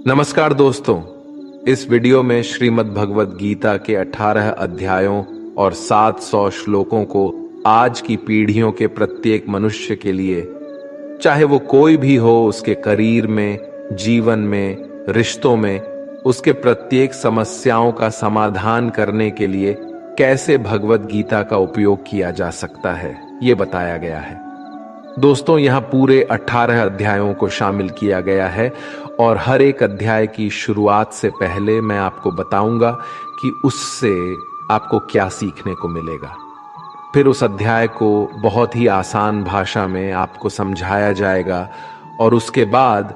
नमस्कार दोस्तों, इस वीडियो में श्रीमद् भगवद गीता के 18 अध्यायों और 700 श्लोकों को आज की पीढ़ियों के प्रत्येक मनुष्य के लिए, चाहे वो कोई भी हो, उसके करियर में, जीवन में, रिश्तों में, उसके प्रत्येक समस्याओं का समाधान करने के लिए कैसे भगवद गीता का उपयोग किया जा सकता है, ये बताया गया है। दोस्तों, यहाँ पूरे 18 अध्यायों को शामिल किया गया है और हर एक अध्याय की शुरुआत से पहले मैं आपको बताऊंगा कि उससे आपको क्या सीखने को मिलेगा। फिर उस अध्याय को बहुत ही आसान भाषा में आपको समझाया जाएगा और उसके बाद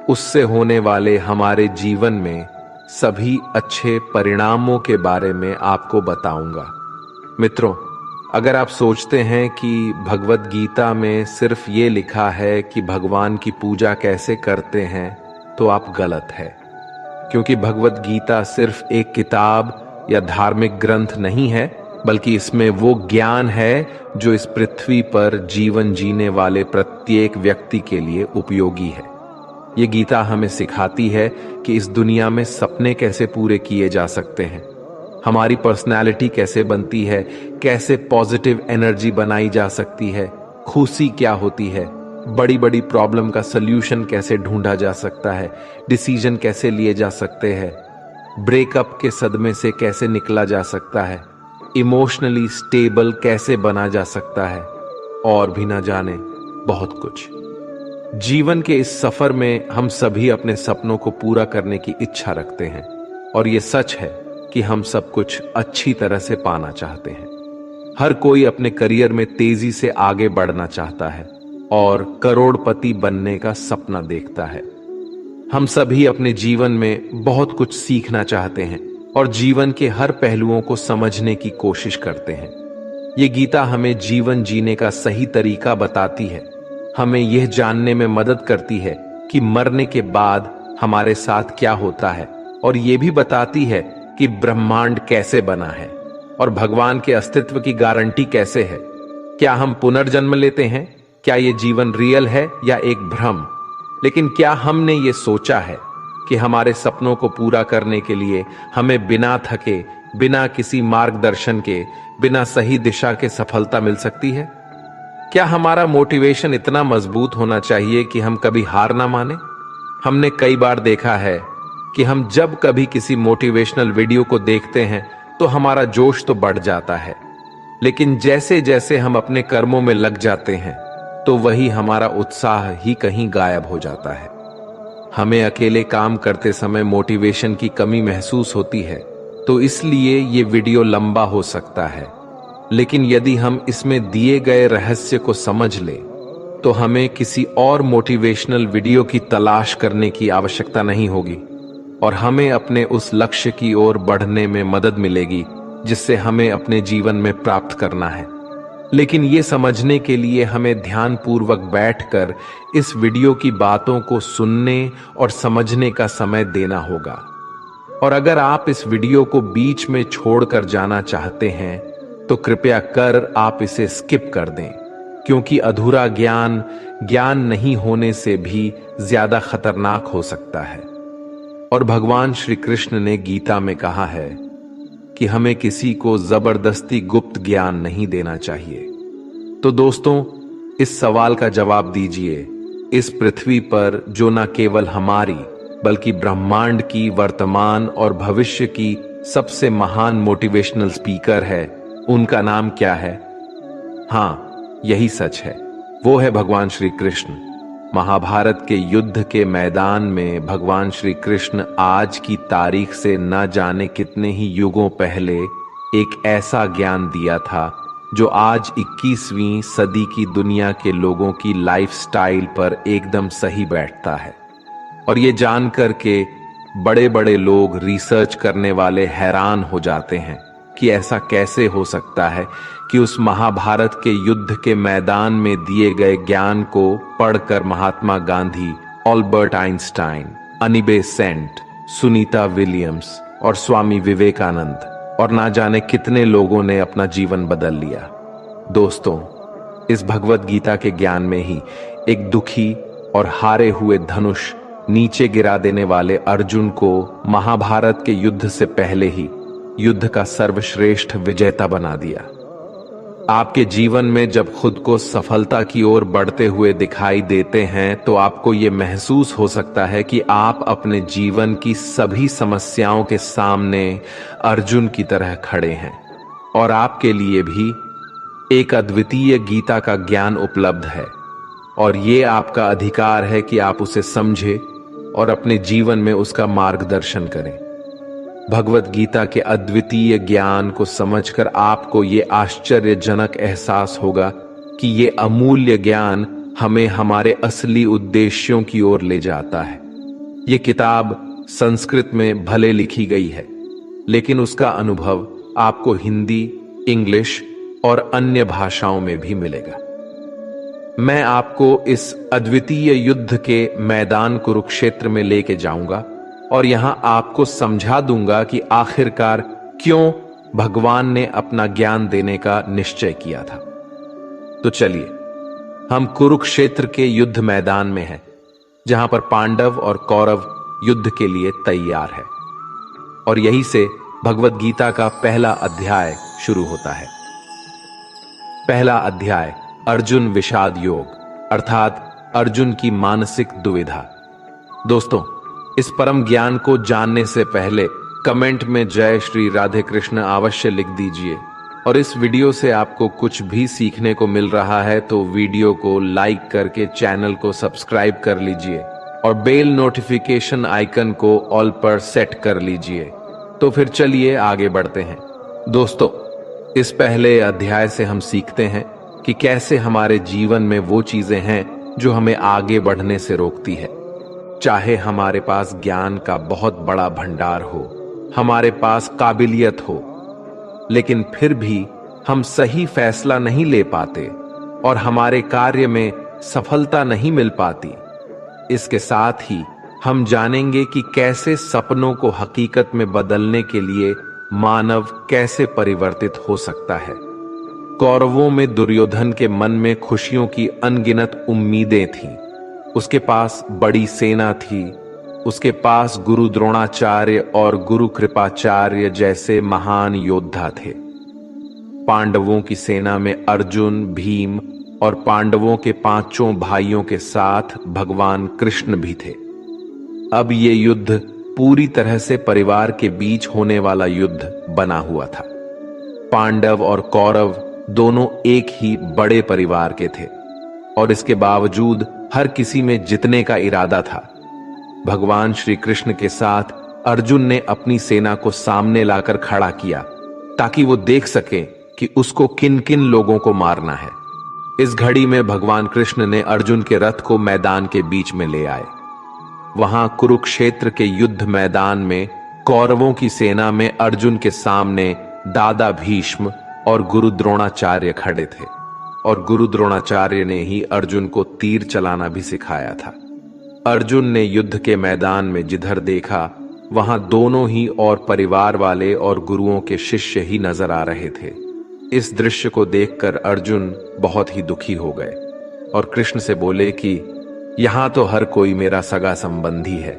उससे होने वाले हमारे जीवन में सभी अच्छे परिणामों के बारे में आपको बताऊंगा। मित्रों, अगर आप सोचते हैं कि भगवद गीता में सिर्फ ये लिखा है कि भगवान की पूजा कैसे करते हैं, तो आप गलत है। क्योंकि भगवद गीता सिर्फ एक किताब या धार्मिक ग्रंथ नहीं है, बल्कि इसमें वो ज्ञान है जो इस पृथ्वी पर जीवन जीने वाले प्रत्येक व्यक्ति के लिए उपयोगी है। ये गीता हमें सिखाती है कि इस दुनिया में सपने कैसे पूरे किए जा सकते हैं, हमारी पर्सनैलिटी कैसे बनती है, कैसे पॉजिटिव एनर्जी बनाई जा सकती है, खुशी क्या होती है, बड़ी बड़ी प्रॉब्लम का सल्यूशन कैसे ढूंढा जा सकता है, डिसीजन कैसे लिए जा सकते हैं, ब्रेकअप के सदमे से कैसे निकला जा सकता है, इमोशनली स्टेबल कैसे बना जा सकता है, और भी ना जाने बहुत कुछ। जीवन के इस सफर में हम सभी अपने सपनों को पूरा करने की इच्छा रखते हैं और ये सच है कि हम सब कुछ अच्छी तरह से पाना चाहते हैं। हर कोई अपने करियर में तेजी से आगे बढ़ना चाहता है और करोड़पति बनने का सपना देखता है। हम सभी अपने जीवन में बहुत कुछ सीखना चाहते हैं और जीवन के हर पहलुओं को समझने की कोशिश करते हैं। ये गीता हमें जीवन जीने का सही तरीका बताती है, हमें यह जानने में मदद करती है कि मरने के बाद हमारे साथ क्या होता है, और ये भी बताती है कि ब्रह्मांड कैसे बना है और भगवान के अस्तित्व की गारंटी कैसे है। क्या हम पुनर्जन्म लेते हैं? क्या ये जीवन रियल है या एक भ्रम? लेकिन क्या हमने ये सोचा है कि हमारे सपनों को पूरा करने के लिए हमें बिना थके, बिना किसी मार्गदर्शन के, बिना सही दिशा के सफलता मिल सकती है? क्या हमारा मोटिवेशन इतना मजबूत होना चाहिए कि हम कभी हार ना माने? हमने कई बार देखा है कि हम जब कभी किसी मोटिवेशनल वीडियो को देखते हैं तो हमारा जोश तो बढ़ जाता है, लेकिन जैसे जैसे हम अपने कर्मों में लग जाते हैं तो वही हमारा उत्साह ही कहीं गायब हो जाता है। हमें अकेले काम करते समय मोटिवेशन की कमी महसूस होती है, तो इसलिए ये वीडियो लंबा हो सकता है, लेकिन यदि हम इसमें दिए गए रहस्य को समझ लें तो हमें किसी और मोटिवेशनल वीडियो की तलाश करने की आवश्यकता नहीं होगी और हमें अपने उस लक्ष्य की ओर बढ़ने में मदद मिलेगी जिससे हमें अपने जीवन में प्राप्त करना है। लेकिन ये समझने के लिए हमें ध्यानपूर्वक बैठकर इस वीडियो की बातों को सुनने और समझने का समय देना होगा। और अगर आप इस वीडियो को बीच में छोड़कर जाना चाहते हैं तो कृपया कर आप इसे स्किप कर दें, क्योंकि अधूरा ज्ञान नहीं होने से भी ज्यादा खतरनाक हो सकता है। और भगवान श्री कृष्ण ने गीता में कहा है कि हमें किसी को जबरदस्ती गुप्त ज्ञान नहीं देना चाहिए। तो दोस्तों, इस सवाल का जवाब दीजिए। इस पृथ्वी पर जो न केवल हमारी बल्कि ब्रह्मांड की वर्तमान और भविष्य की सबसे महान मोटिवेशनल स्पीकर है, उनका नाम क्या है? हाँ, यही सच है, वो है भगवान श्री कृष्ण। महाभारत के युद्ध के मैदान में भगवान श्री कृष्ण आज की तारीख से न जाने कितने ही युगों पहले एक ऐसा ज्ञान दिया था जो आज 21वीं सदी की दुनिया के लोगों की लाइफस्टाइल पर एकदम सही बैठता है। और ये जानकर के बड़े बड़े लोग, रिसर्च करने वाले हैरान हो जाते हैं कि ऐसा कैसे हो सकता है कि उस महाभारत के युद्ध के मैदान में दिए गए ज्ञान को पढ़कर महात्मा गांधी, अल्बर्ट आइंस्टाइन, अनी बेसेंट, सुनीता विलियम्स और स्वामी विवेकानंद और ना जाने कितने लोगों ने अपना जीवन बदल लिया। दोस्तों, इस भगवद गीता के ज्ञान में ही एक दुखी और हारे हुए धनुष नीचे गिरा देने वाले अर्जुन को महाभारत के युद्ध से पहले ही युद्ध का सर्वश्रेष्ठ विजेता बना दिया। आपके जीवन में जब खुद को सफलता की ओर बढ़ते हुए दिखाई देते हैं तो आपको ये महसूस हो सकता है कि आप अपने जीवन की सभी समस्याओं के सामने अर्जुन की तरह खड़े हैं और आपके लिए भी एक अद्वितीय गीता का ज्ञान उपलब्ध है और ये आपका अधिकार है कि आप उसे समझें और अपने जीवन में उसका मार्गदर्शन करें। भगवत गीता के अद्वितीय ज्ञान को समझकर आपको ये आश्चर्यजनक एहसास होगा कि ये अमूल्य ज्ञान हमें हमारे असली उद्देश्यों की ओर ले जाता है। ये किताब संस्कृत में भले लिखी गई है, लेकिन उसका अनुभव आपको हिंदी, इंग्लिश और अन्य भाषाओं में भी मिलेगा। मैं आपको इस अद्वितीय युद्ध के मैदान कुरुक्षेत्र में लेके जाऊंगा और यहां आपको समझा दूंगा कि आखिरकार क्यों भगवान ने अपना ज्ञान देने का निश्चय किया था। तो चलिए, हम कुरुक्षेत्र के युद्ध मैदान में हैं, जहां पर पांडव और कौरव युद्ध के लिए तैयार है और यहीं से भगवत गीता का पहला अध्याय शुरू होता है। पहला अध्याय अर्जुन विषाद योग, अर्थात अर्जुन की मानसिक दुविधा। दोस्तों, इस परम ज्ञान को जानने से पहले कमेंट में जय श्री राधे कृष्ण अवश्य लिख दीजिए और इस वीडियो से आपको कुछ भी सीखने को मिल रहा है तो वीडियो को लाइक करके चैनल को सब्सक्राइब कर लीजिए और बेल नोटिफिकेशन आइकन को ऑल पर सेट कर लीजिए। तो फिर चलिए आगे बढ़ते हैं। दोस्तों, इस पहले अध्याय से हम सीखते हैं कि कैसे हमारे जीवन में वो चीजें हैं जो हमें आगे बढ़ने से रोकती है। चाहे हमारे पास ज्ञान का बहुत बड़ा भंडार हो, हमारे पास काबिलियत हो, लेकिन फिर भी हम सही फैसला नहीं ले पाते और हमारे कार्य में सफलता नहीं मिल पाती। इसके साथ ही हम जानेंगे कि कैसे सपनों को हकीकत में बदलने के लिए मानव कैसे परिवर्तित हो सकता है। कौरवों में दुर्योधन के मन में खुशियों की अनगिनत उम्मीदें थीं। उसके पास बड़ी सेना थी, उसके पास गुरु द्रोणाचार्य और गुरु कृपाचार्य जैसे महान योद्धा थे। पांडवों की सेना में अर्जुन, भीम और पांडवों के पांचों भाइयों के साथ भगवान कृष्ण भी थे। अब ये युद्ध पूरी तरह से परिवार के बीच होने वाला युद्ध बना हुआ था। पांडव और कौरव दोनों एक ही बड़े परिवार के थे और इसके बावजूद हर किसी में जीतने का इरादा था। भगवान श्री कृष्ण के साथ अर्जुन ने अपनी सेना को सामने लाकर खड़ा किया ताकि वो देख सके कि उसको किन किन लोगों को मारना है। इस घड़ी में भगवान कृष्ण ने अर्जुन के रथ को मैदान के बीच में ले आए। वहां कुरुक्षेत्र के युद्ध मैदान में कौरवों की सेना में अर्जुन के सामने दादा भीष्म और गुरु द्रोणाचार्य खड़े थे और गुरु द्रोणाचार्य ने ही अर्जुन को तीर चलाना भी सिखाया था। अर्जुन ने युद्ध के मैदान में जिधर देखा वहां दोनों ही और परिवार वाले और गुरुओं के शिष्य ही नजर आ रहे थे। इस दृश्य को देखकर अर्जुन बहुत ही दुखी हो गए और कृष्ण से बोले कि यहां तो हर कोई मेरा सगा संबंधी है,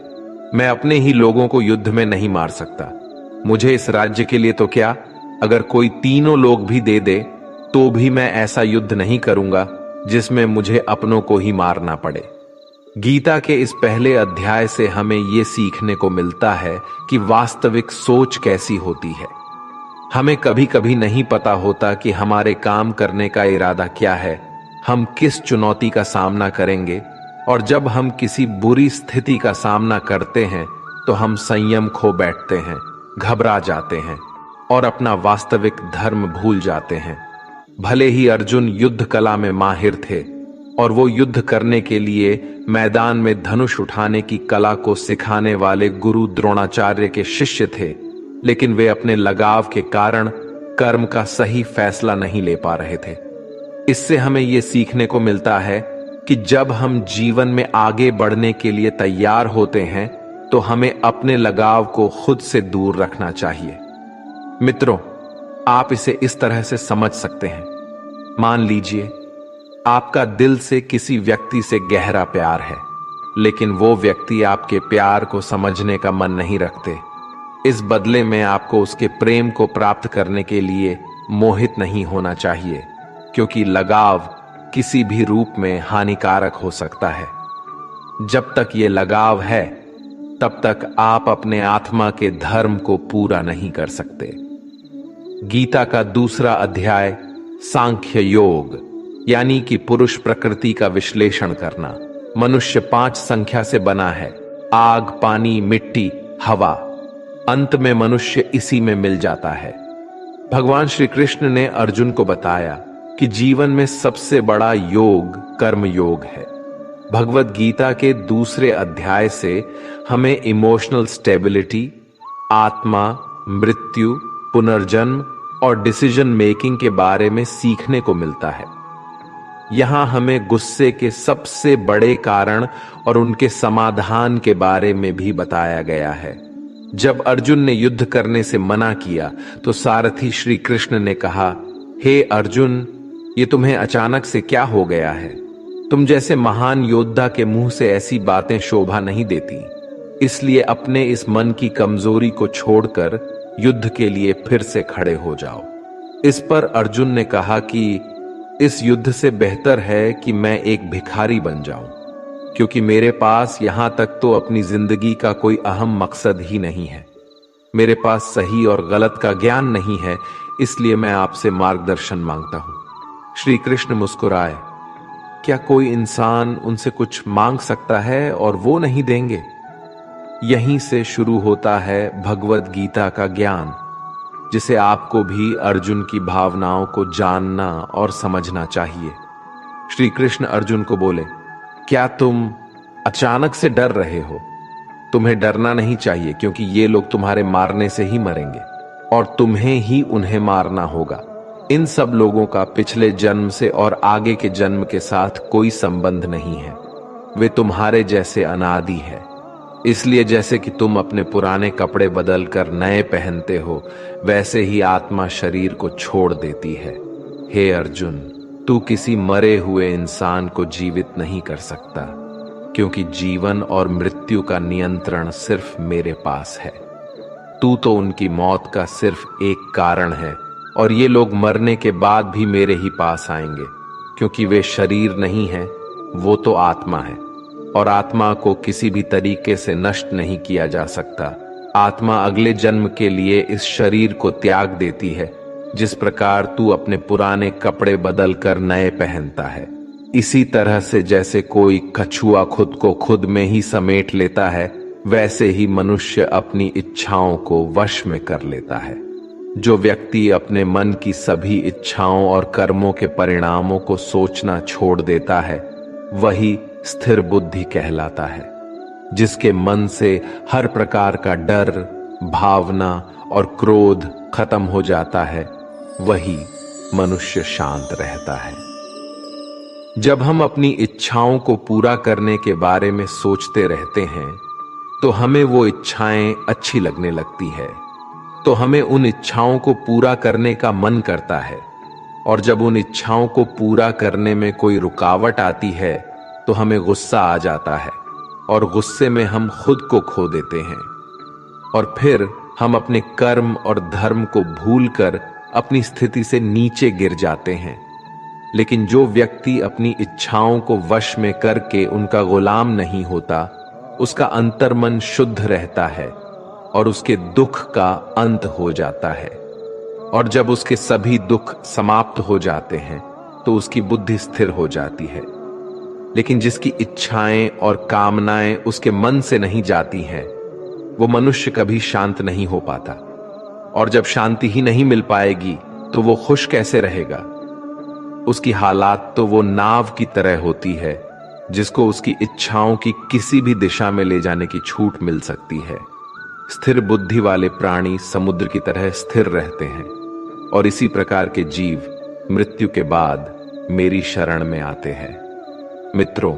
मैं अपने ही लोगों को युद्ध में नहीं मार सकता। मुझे इस राज्य के लिए तो क्या, अगर कोई तीनों लोग भी दे दे तो भी मैं ऐसा युद्ध नहीं करूंगा जिसमें मुझे अपनों को ही मारना पड़े। गीता के इस पहले अध्याय से हमें यह सीखने को मिलता है कि वास्तविक सोच कैसी होती है। हमें कभी कभी नहीं पता होता कि हमारे काम करने का इरादा क्या है, हम किस चुनौती का सामना करेंगे, और जब हम किसी बुरी स्थिति का सामना करते हैं तो हम संयम खो बैठते हैं, घबरा जाते हैं और अपना वास्तविक धर्म भूल जाते हैं। भले ही अर्जुन युद्ध कला में माहिर थे और वो युद्ध करने के लिए मैदान में धनुष उठाने की कला को सिखाने वाले गुरु द्रोणाचार्य के शिष्य थे, लेकिन वे अपने लगाव के कारण कर्म का सही फैसला नहीं ले पा रहे थे। इससे हमें यह सीखने को मिलता है कि जब हम जीवन में आगे बढ़ने के लिए तैयार होते हैं तो हमें अपने लगाव को खुद से दूर रखना चाहिए। मित्रों, आप इसे इस तरह से समझ सकते हैं। मान लीजिए आपका दिल से किसी व्यक्ति से गहरा प्यार है, लेकिन वो व्यक्ति आपके प्यार को समझने का मन नहीं रखते। इस बदले में आपको उसके प्रेम को प्राप्त करने के लिए मोहित नहीं होना चाहिए, क्योंकि लगाव किसी भी रूप में हानिकारक हो सकता है। जब तक ये लगाव है तब तक आप अपने आत्मा के धर्म को पूरा नहीं कर सकते। गीता का दूसरा अध्याय सांख्य योग यानी कि पुरुष प्रकृति का विश्लेषण करना। मनुष्य 5 संख्या से बना है: आग, पानी, मिट्टी, हवा। अंत में मनुष्य इसी में मिल जाता है। भगवान श्री कृष्ण ने अर्जुन को बताया कि जीवन में सबसे बड़ा योग कर्म योग है। भगवत गीता के दूसरे अध्याय से हमें इमोशनल स्टेबिलिटी, आत्मा, मृत्यु, पुनर्जन्म और डिसीजन मेकिंग के बारे में सीखने को मिलता है। यहां हमें गुस्से के सबसे बड़े कारण और उनके समाधान के बारे में भी बताया गया है। जब अर्जुन ने युद्ध करने से मना किया तो सारथी श्री कृष्ण ने कहा, हे अर्जुन, ये तुम्हें अचानक से क्या हो गया है? तुम जैसे महान योद्धा के मुंह से ऐसी बातें शोभा नहीं देती। इसलिए अपने इस मन की कमजोरी को छोड़कर युद्ध के लिए फिर से खड़े हो जाओ। इस पर अर्जुन ने कहा कि इस युद्ध से बेहतर है कि मैं एक भिखारी बन जाऊं, क्योंकि मेरे पास यहां तक तो अपनी जिंदगी का कोई अहम मकसद ही नहीं है। मेरे पास सही और गलत का ज्ञान नहीं है, इसलिए मैं आपसे मार्गदर्शन मांगता हूं। श्री कृष्ण मुस्कुराए। क्या कोई इंसान उनसे कुछ मांग सकता है और वो नहीं देंगे? यहीं से शुरू होता है भगवत गीता का ज्ञान, जिसे आपको भी अर्जुन की भावनाओं को जानना और समझना चाहिए। श्री कृष्ण अर्जुन को बोले, क्या तुम अचानक से डर रहे हो? तुम्हें डरना नहीं चाहिए, क्योंकि ये लोग तुम्हारे मारने से ही मरेंगे और तुम्हें ही उन्हें मारना होगा। इन सब लोगों का पिछले जन्म से और आगे के जन्म के साथ कोई संबंध नहीं है। वे तुम्हारे जैसे अनादि है। इसलिए जैसे कि तुम अपने पुराने कपड़े बदलकर नए पहनते हो, वैसे ही आत्मा शरीर को छोड़ देती है। हे अर्जुन, तू किसी मरे हुए इंसान को जीवित नहीं कर सकता, क्योंकि जीवन और मृत्यु का नियंत्रण सिर्फ मेरे पास है। तू तो उनकी मौत का सिर्फ एक कारण है, और ये लोग मरने के बाद भी मेरे ही पास आएंगे, क्योंकि वे शरीर नहीं है, वो तो आत्मा है, और आत्मा को किसी भी तरीके से नष्ट नहीं किया जा सकता। आत्मा अगले जन्म के लिए इस शरीर को त्याग देती है, जिस प्रकार तू अपने पुराने कपड़े बदलकर नए पहनता है। इसी तरह से जैसे कोई कछुआ खुद को खुद में ही समेट लेता है, वैसे ही मनुष्य अपनी इच्छाओं को वश में कर लेता है। जो व्यक्ति अपने मन की सभी इच्छाओं और कर्मों के परिणामों को सोचना छोड़ देता है, वही स्थिर बुद्धि कहलाता है। जिसके मन से हर प्रकार का डर, भावना और क्रोध खत्म हो जाता है, वही मनुष्य शांत रहता है। जब हम अपनी इच्छाओं को पूरा करने के बारे में सोचते रहते हैं, तो हमें वो इच्छाएं अच्छी लगने लगती है, तो हमें उन इच्छाओं को पूरा करने का मन करता है। और जब उन इच्छाओं को पूरा करने में कोई रुकावट आती है, तो हमें गुस्सा आ जाता है, और गुस्से में हम खुद को खो देते हैं, और फिर हम अपने कर्म और धर्म को भूलकर अपनी स्थिति से नीचे गिर जाते हैं। लेकिन जो व्यक्ति अपनी इच्छाओं को वश में करके उनका गुलाम नहीं होता, उसका अंतर्मन शुद्ध रहता है और उसके दुख का अंत हो जाता है। और जब उसके सभी दुख समाप्त हो जाते हैं, तो उसकी बुद्धि स्थिर हो जाती है। लेकिन जिसकी इच्छाएं और कामनाएं उसके मन से नहीं जाती हैं, वो मनुष्य कभी शांत नहीं हो पाता। और जब शांति ही नहीं मिल पाएगी, तो वो खुश कैसे रहेगा? उसकी हालात तो वो नाव की तरह होती है, जिसको उसकी इच्छाओं की किसी भी दिशा में ले जाने की छूट मिल सकती है। स्थिर बुद्धि वाले प्राणी समुद्र की तरह स्थिर रहते हैं, और इसी प्रकार के जीव मृत्यु के बाद मेरी शरण में आते हैं। मित्रों,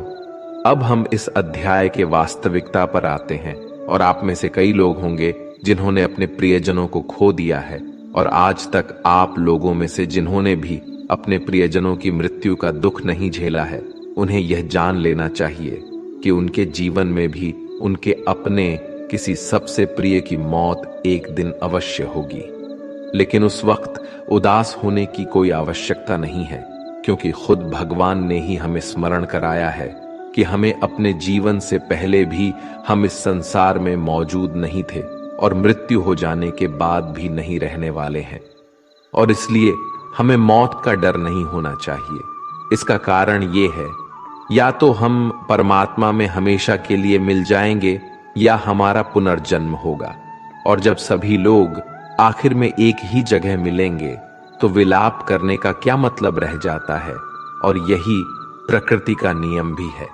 अब हम इस अध्याय के वास्तविकता पर आते हैं, और आप में से कई लोग होंगे जिन्होंने अपने प्रियजनों को खो दिया है, और आज तक आप लोगों में से जिन्होंने भी अपने प्रियजनों की मृत्यु का दुख नहीं झेला है, उन्हें यह जान लेना चाहिए कि उनके जीवन में भी उनके अपने किसी सबसे प्रिय की मौत एक दिन अवश्य होगी। लेकिन उस वक्त उदास होने की कोई आवश्यकता नहीं है, क्योंकि खुद भगवान ने ही हमें स्मरण कराया है कि हमें अपने जीवन से पहले भी हम इस संसार में मौजूद नहीं थे और मृत्यु हो जाने के बाद भी नहीं रहने वाले हैं। और इसलिए हमें मौत का डर नहीं होना चाहिए। इसका कारण ये है, या तो हम परमात्मा में हमेशा के लिए मिल जाएंगे या हमारा पुनर्जन्म होगा। और जब सभी लोग आखिर में एक ही जगह मिलेंगे तो विलाप करने का क्या मतलब रह जाता है। और यही प्रकृति का नियम भी है।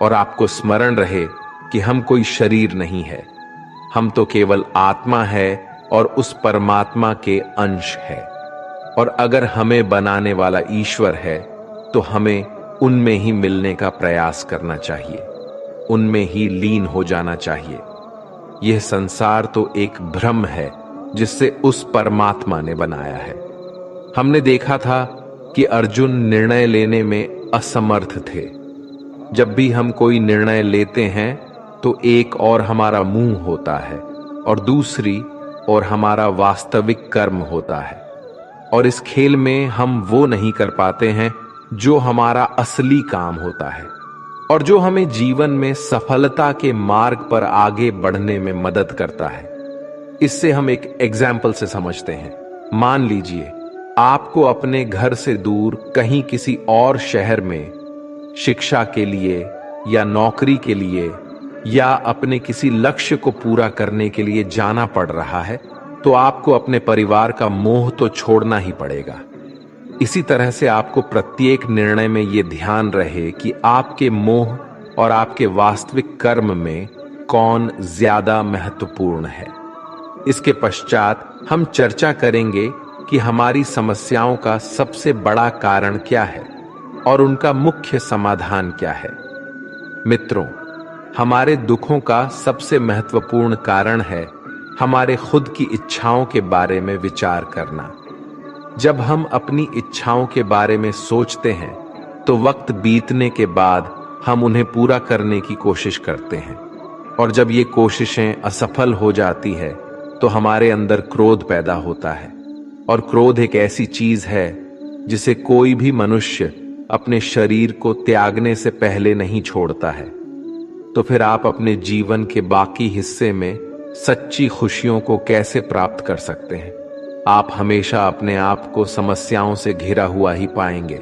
और आपको स्मरण रहे कि हम कोई शरीर नहीं है, हम तो केवल आत्मा है और उस परमात्मा के अंश है। और अगर हमें बनाने वाला ईश्वर है तो हमें उनमें ही मिलने का प्रयास करना चाहिए, उनमें ही लीन हो जाना चाहिए। यह संसार तो एक भ्रम है जिससे उस परमात्मा ने बनाया है। हमने देखा था कि अर्जुन निर्णय लेने में असमर्थ थे। जब भी हम कोई निर्णय लेते हैं तो एक और हमारा मुंह होता है और दूसरी और हमारा वास्तविक कर्म होता है। और इस खेल में हम वो नहीं कर पाते हैं जो हमारा असली काम होता है और जो हमें जीवन में सफलता के मार्ग पर आगे बढ़ने में मदद करता है। इससे हम एक एग्जाम्पल से समझते हैं। मान लीजिए आपको अपने घर से दूर कहीं किसी और शहर में शिक्षा के लिए या नौकरी के लिए या अपने किसी लक्ष्य को पूरा करने के लिए जाना पड़ रहा है, तो आपको अपने परिवार का मोह तो छोड़ना ही पड़ेगा। इसी तरह से आपको प्रत्येक निर्णय में यह ध्यान रहे कि आपके मोह और आपके वास्तविक कर्म में कौन ज्यादा महत्वपूर्ण है। इसके पश्चात हम चर्चा करेंगे कि हमारी समस्याओं का सबसे बड़ा कारण क्या है और उनका मुख्य समाधान क्या है। मित्रों, हमारे दुखों का सबसे महत्वपूर्ण कारण है हमारे खुद की इच्छाओं के बारे में विचार करना। जब हम अपनी इच्छाओं के बारे में सोचते हैं तो वक्त बीतने के बाद हम उन्हें पूरा करने की कोशिश करते हैं, और जब ये कोशिशें असफल हो जाती है तो हमारे अंदर क्रोध पैदा होता है। और क्रोध एक ऐसी चीज है जिसे कोई भी मनुष्य अपने शरीर को त्यागने से पहले नहीं छोड़ता है। तो फिर आप अपने जीवन के बाकी हिस्से में सच्ची खुशियों को कैसे प्राप्त कर सकते हैं? आप हमेशा अपने आप को समस्याओं से घिरा हुआ ही पाएंगे,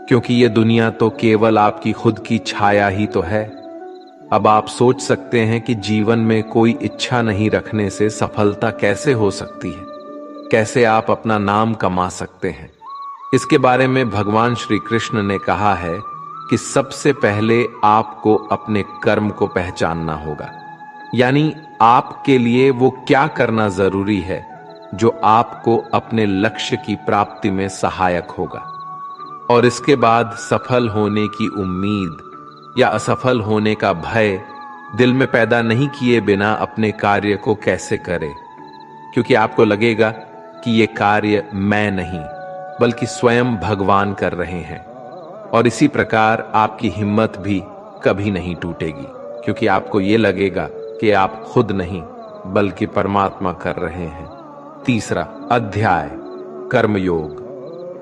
क्योंकि ये दुनिया तो केवल आपकी खुद की छाया ही तो है। अब आप सोच सकते हैं कि जीवन में कोई इच्छा नहीं रखने से सफलता कैसे हो सकती है, कैसे आप अपना नाम कमा सकते हैं। इसके बारे में भगवान श्री कृष्ण ने कहा है कि सबसे पहले आपको अपने कर्म को पहचानना होगा, यानी आपके लिए वो क्या करना जरूरी है जो आपको अपने लक्ष्य की प्राप्ति में सहायक होगा। और इसके बाद सफल होने की उम्मीद या असफल होने का भय दिल में पैदा नहीं किए बिना अपने कार्य को कैसे करें, क्योंकि आपको लगेगा कि ये कार्य मैं नहीं बल्कि स्वयं भगवान कर रहे हैं। और इसी प्रकार आपकी हिम्मत भी कभी नहीं टूटेगी, क्योंकि आपको ये लगेगा कि आप खुद नहीं बल्कि परमात्मा कर रहे हैं। तीसरा अध्याय, कर्मयोग।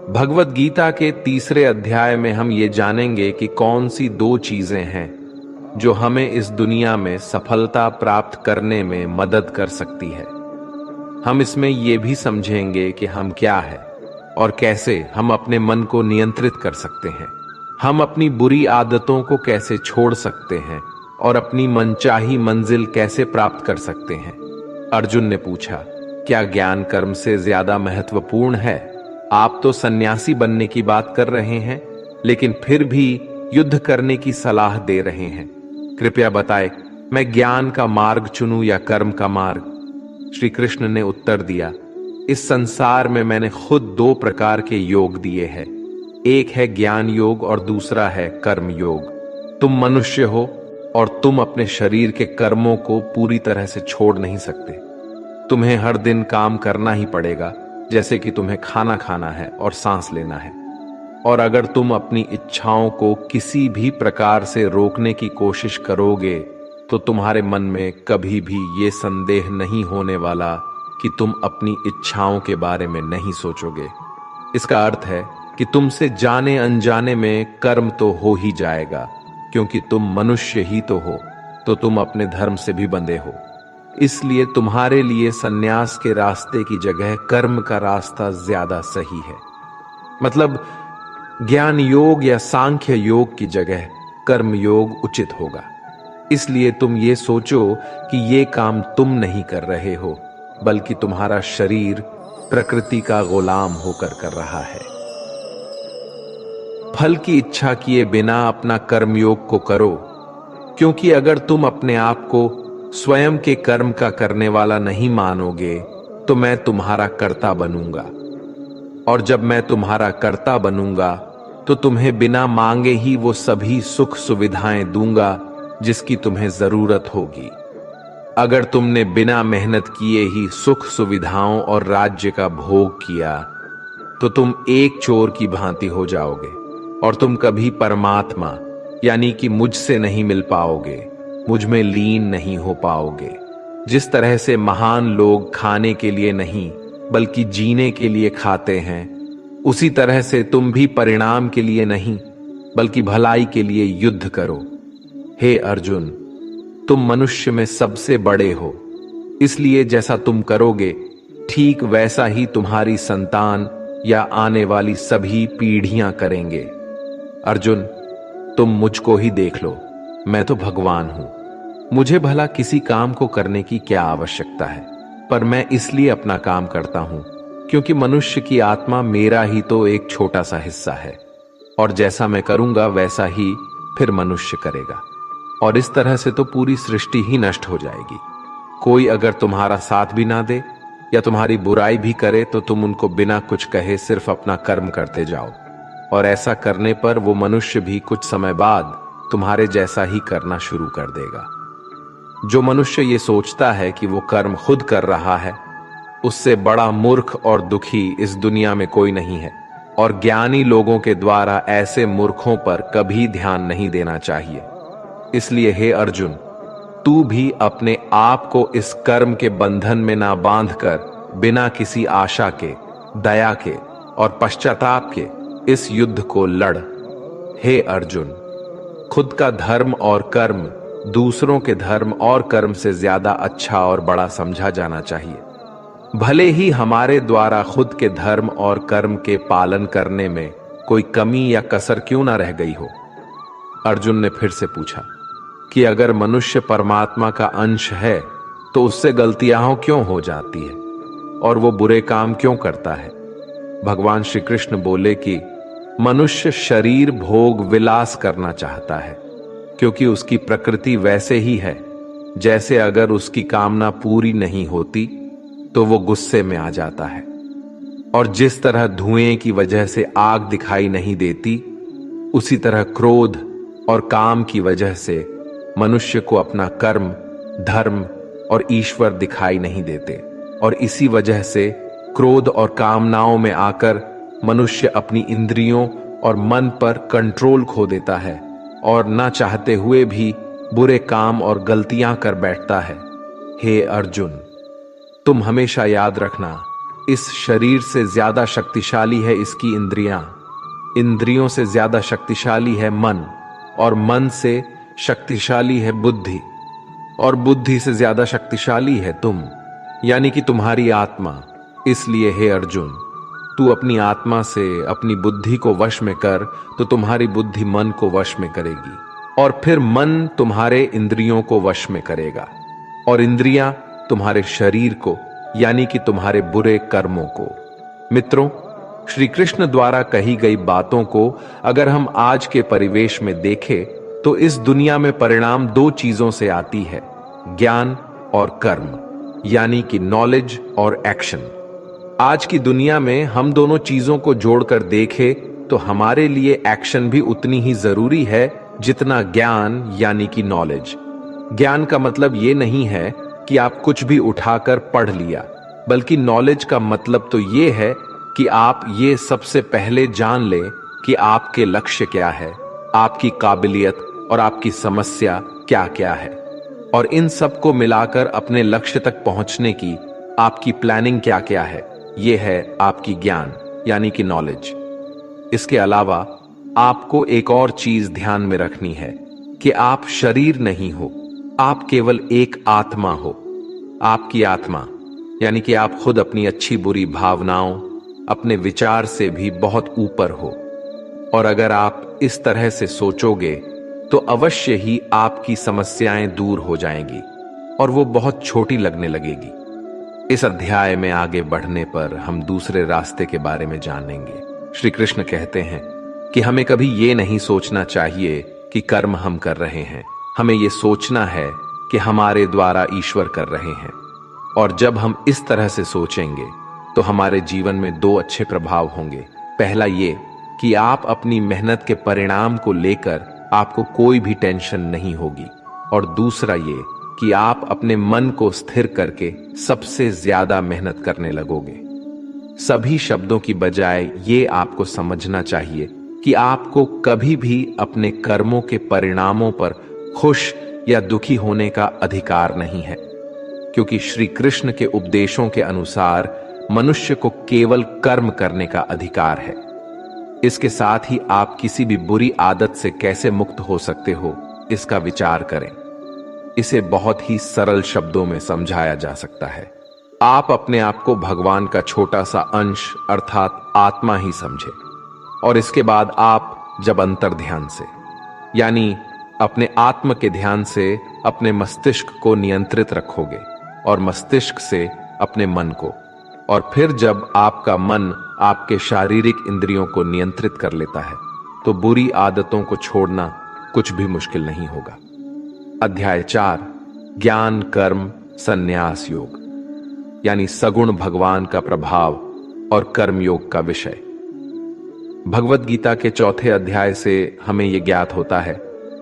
भगवत गीता के तीसरे अध्याय में हम ये जानेंगे कि कौन सी दो चीजें हैं जो हमें इस दुनिया में सफलता प्राप्त करने में मदद कर सकती है। हम इसमें यह भी समझेंगे कि हम क्या है और कैसे हम अपने मन को नियंत्रित कर सकते हैं, हम अपनी बुरी आदतों को कैसे छोड़ सकते हैं और अपनी मनचाही मंजिल कैसे प्राप्त कर सकते हैं। अर्जुन ने पूछा, क्या ज्ञान कर्म से ज्यादा महत्वपूर्ण है? आप तो सन्यासी बनने की बात कर रहे हैं, लेकिन फिर भी युद्ध करने की सलाह दे रहे हैं। कृपया बताएं, मैं ज्ञान का मार्ग चुनूं या कर्म का मार्ग? श्री कृष्ण ने उत्तर दिया, इस संसार में मैंने खुद दो प्रकार के योग दिए हैं, एक है ज्ञान योग और दूसरा है कर्म योग। तुम मनुष्य हो और तुम अपने शरीर के कर्मों को पूरी तरह से छोड़ नहीं सकते। तुम्हें हर दिन काम करना ही पड़ेगा, जैसे कि तुम्हें खाना खाना है और सांस लेना है। और अगर तुम अपनी इच्छाओं को किसी भी प्रकार से रोकने की कोशिश करोगे तो तुम्हारे मन में कभी भी ये संदेह नहीं होने वाला कि तुम अपनी इच्छाओं के बारे में नहीं सोचोगे। इसका अर्थ है कि तुमसे जाने अनजाने में कर्म तो हो ही जाएगा, क्योंकि तुम मनुष्य ही तो हो, तो तुम अपने धर्म से भी बंधे हो। इसलिए तुम्हारे लिए सन्यास के रास्ते की जगह कर्म का रास्ता ज्यादा सही है। मतलब ज्ञान योग या सांख्य योग की जगह कर्म योग उचित होगा। इसलिए तुम ये सोचो कि ये काम तुम नहीं कर रहे हो, बल्कि तुम्हारा शरीर प्रकृति का गुलाम होकर कर रहा है। फल की इच्छा किए बिना अपना कर्मयोग को करो, क्योंकि अगर तुम अपने आप को स्वयं के कर्म का करने वाला नहीं मानोगे तो मैं तुम्हारा कर्ता बनूंगा, और जब मैं तुम्हारा कर्ता बनूंगा तो तुम्हें बिना मांगे ही वो सभी सुख सुविधाएं दूंगा जिसकी तुम्हें जरूरत होगी। अगर तुमने बिना मेहनत किए ही सुख सुविधाओं और राज्य का भोग किया तो तुम एक चोर की भांति हो जाओगे और तुम कभी परमात्मा यानी कि मुझसे नहीं मिल पाओगे, मुझ में लीन नहीं हो पाओगे। जिस तरह से महान लोग खाने के लिए नहीं बल्कि जीने के लिए खाते हैं, उसी तरह से तुम भी परिणाम के लिए नहीं बल्कि भलाई के लिए युद्ध करो। हे अर्जुन, तुम मनुष्य में सबसे बड़े हो, इसलिए जैसा तुम करोगे ठीक वैसा ही तुम्हारी संतान या आने वाली सभी पीढ़ियां करेंगे। अर्जुन, तुम मुझको ही देख लो, मैं तो भगवान हूं। मुझे भला किसी काम को करने की क्या आवश्यकता है, पर मैं इसलिए अपना काम करता हूं क्योंकि मनुष्य की आत्मा मेरा ही तो एक छोटा सा हिस्सा है, और जैसा मैं करूंगा वैसा ही फिर मनुष्य करेगा, और इस तरह से तो पूरी सृष्टि ही नष्ट हो जाएगी। कोई अगर तुम्हारा साथ भी ना दे या तुम्हारी बुराई भी करे तो तुम उनको बिना कुछ कहे सिर्फ अपना कर्म करते जाओ, और ऐसा करने पर वो मनुष्य भी कुछ समय बाद तुम्हारे जैसा ही करना शुरू कर देगा। जो मनुष्य ये सोचता है कि वो कर्म खुद कर रहा है, उससे बड़ा मूर्ख और दुखी इस दुनिया में कोई नहीं है, और ज्ञानी लोगों के द्वारा ऐसे मूर्खों पर कभी ध्यान नहीं देना चाहिए। इसलिए हे अर्जुन, तू भी अपने आप को इस कर्म के बंधन में ना बांधकर बिना किसी आशा के, दया के और पश्चाताप के इस युद्ध को लड़। हे अर्जुन, खुद का धर्म और कर्म दूसरों के धर्म और कर्म से ज्यादा अच्छा और बड़ा समझा जाना चाहिए, भले ही हमारे द्वारा खुद के धर्म और कर्म के पालन करने में कोई कमी या कसर क्यों ना रह गई हो। अर्जुन ने फिर से पूछा कि अगर मनुष्य परमात्मा का अंश है तो उससे गलतियां क्यों हो जाती है और वो बुरे काम क्यों करता है। भगवान श्री कृष्ण बोले कि मनुष्य शरीर भोग विलास करना चाहता है, क्योंकि उसकी प्रकृति वैसे ही है जैसे अगर उसकी कामना पूरी नहीं होती तो वो गुस्से में आ जाता है, और जिस तरह धुएं की वजह से आग दिखाई नहीं देती, उसी तरह क्रोध और काम की वजह से मनुष्य को अपना कर्म, धर्म और ईश्वर दिखाई नहीं देते, और इसी वजह से क्रोध और कामनाओं में आकर मनुष्य अपनी इंद्रियों और मन पर कंट्रोल खो देता है और ना चाहते हुए भी बुरे काम और गलतियां कर बैठता है। हे अर्जुन, तुम हमेशा याद रखना, इस शरीर से ज्यादा शक्तिशाली है इसकी इंद्रियां, इंद्रियों से ज्यादा शक्तिशाली है मन, और मन से शक्तिशाली है बुद्धि, और बुद्धि से ज्यादा शक्तिशाली है तुम, यानी कि तुम्हारी आत्मा। इसलिए हे अर्जुन, तू अपनी आत्मा से अपनी बुद्धि को वश में कर तो तुम्हारी बुद्धि मन को वश में करेगी, और फिर मन तुम्हारे इंद्रियों को वश में करेगा, और इंद्रियां तुम्हारे शरीर को, यानी कि तुम्हारे बुरे कर्मों को। मित्रों, श्री कृष्ण द्वारा कही गई बातों को अगर हम आज के परिवेश में देखें तो इस दुनिया में परिणाम दो चीजों से आती है, ज्ञान और कर्म, यानी कि नॉलेज और एक्शन। आज की दुनिया में हम दोनों चीजों को जोड़कर देखें तो हमारे लिए एक्शन भी उतनी ही जरूरी है जितना ज्ञान, यानी कि नॉलेज। ज्ञान का मतलब ये नहीं है कि आप कुछ भी उठाकर पढ़ लिया, बल्कि नॉलेज का मतलब तो ये है कि आप ये सबसे पहले जान लें कि आपके लक्ष्य क्या है, आपकी काबिलियत और आपकी समस्या क्या क्या है, और इन सब को मिलाकर अपने लक्ष्य तक पहुंचने की आपकी प्लानिंग क्या क्या है। यह है आपकी ज्ञान यानी कि नॉलेज। इसके अलावा आपको एक और चीज ध्यान में रखनी है कि आप शरीर नहीं हो, आप केवल एक आत्मा हो। आपकी आत्मा यानी कि आप खुद अपनी अच्छी बुरी भावनाओं, अपने विचार से भी बहुत ऊपर हो। और अगर आप इस तरह से सोचोगे तो अवश्य ही आपकी समस्याएं दूर हो जाएंगी और वो बहुत छोटी लगने लगेगी। इस अध्याय में आगे बढ़ने पर हम दूसरे रास्ते के बारे में जानेंगे। श्री कृष्ण कहते हैं कि हमें कभी ये नहीं सोचना चाहिए कि कर्म हम कर रहे हैं, हमें ये सोचना है कि हमारे द्वारा ईश्वर कर रहे हैं। और जब हम इस तरह से सोचेंगे तो हमारे जीवन में दो अच्छे प्रभाव होंगे। पहला ये कि आप अपनी मेहनत के परिणाम को लेकर आपको कोई भी टेंशन नहीं होगी, और दूसरा ये कि आप अपने मन को स्थिर करके सबसे ज्यादा मेहनत करने लगोगे। सभी शब्दों की बजाय ये आपको समझना चाहिए कि आपको कभी भी अपने कर्मों के परिणामों पर खुश या दुखी होने का अधिकार नहीं है, क्योंकि श्री कृष्ण के उपदेशों के अनुसार मनुष्य को केवल कर्म करने का अधिकार है। इसके साथ ही आप किसी भी बुरी आदत से कैसे मुक्त हो सकते हो, इसका विचार करें। इसे बहुत ही सरल शब्दों में समझाया जा सकता है। आप अपने आप को भगवान का छोटा सा अंश अर्थात आत्मा ही समझे, और इसके बाद आप जब अंतर ध्यान से यानी अपने आत्म के ध्यान से अपने मस्तिष्क को नियंत्रित रखोगे और मस्तिष्क से अपने मन को, और फिर जब आपका मन आपके शारीरिक इंद्रियों को नियंत्रित कर लेता है तो बुरी आदतों को छोड़ना कुछ भी मुश्किल नहीं होगा। अध्याय 4 ज्ञान कर्म संन्यास योग यानी सगुण भगवान का प्रभाव और कर्म योग का विषय। भगवत गीता के 4थे अध्याय से हमें यह ज्ञात होता है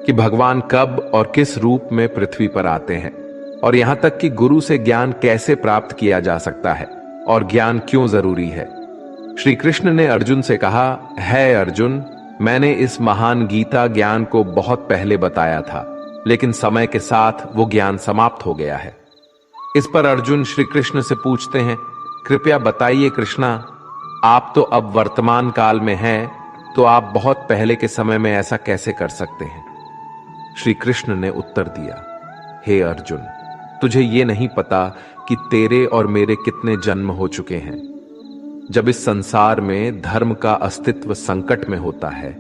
कि भगवान कब और किस रूप में पृथ्वी पर आते हैं, और यहां तक कि गुरु से ज्ञान कैसे प्राप्त किया जा सकता है और ज्ञान क्यों जरूरी है। श्री कृष्ण ने अर्जुन से कहा, है अर्जुन, मैंने इस महान गीता ज्ञान को बहुत पहले बताया था, लेकिन समय के साथ वो ज्ञान समाप्त हो गया है। इस पर अर्जुन श्री कृष्ण से पूछते हैं, कृपया बताइए कृष्णा, आप तो अब वर्तमान काल में हैं, तो आप बहुत पहले के समय में ऐसा कैसे कर सकते हैं। श्री कृष्ण ने उत्तर दिया, हे अर्जुन, तुझे ये नहीं पता कि तेरे और मेरे कितने जन्म हो चुके हैं। जब इस संसार में धर्म का अस्तित्व संकट में होता है,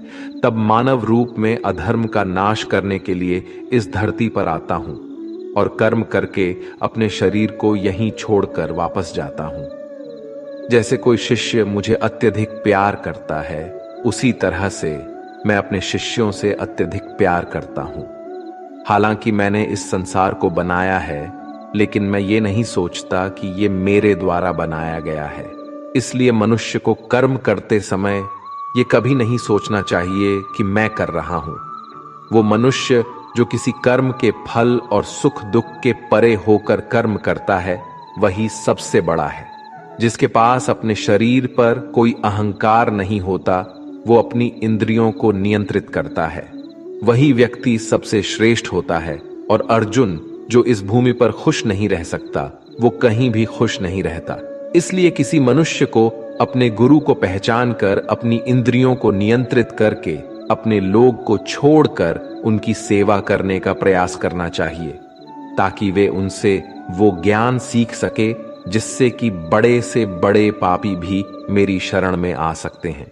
तब मानव रूप में अधर्म का नाश करने के लिए इस धरती पर आता हूं और कर्म करके अपने शरीर को यहीं छोड़कर वापस जाता हूं। जैसे कोई शिष्य मुझे अत्यधिक प्यार करता है, उसी तरह से मैं अपने शिष्यों से अत्यधिक प्यार करता हूं। हालांकि मैंने इस संसार को बनाया है, लेकिन मैं ये नहीं सोचता कि ये मेरे द्वारा बनाया गया है। इसलिए मनुष्य को कर्म करते समय ये कभी नहीं सोचना चाहिए कि मैं कर रहा हूं। वो मनुष्य जो किसी कर्म के फल और सुख दुख के परे होकर कर्म करता है, वही सबसे बड़ा है। जिसके पास अपने शरीर पर कोई अहंकार नहीं होता, वो अपनी इंद्रियों को नियंत्रित करता है, वही व्यक्ति सबसे श्रेष्ठ होता है। और अर्जुन जो इस भूमि पर खुश नहीं रह सकता, वो कहीं भी खुश नहीं रहता। इसलिए किसी मनुष्य को अपने गुरु को पहचान कर अपनी इंद्रियों को नियंत्रित करके अपने लोग को छोड़कर उनकी सेवा करने का प्रयास करना चाहिए, ताकि वे उनसे वो ज्ञान सीख सके जिससे कि बड़े से बड़े पापी भी मेरी शरण में आ सकते हैं।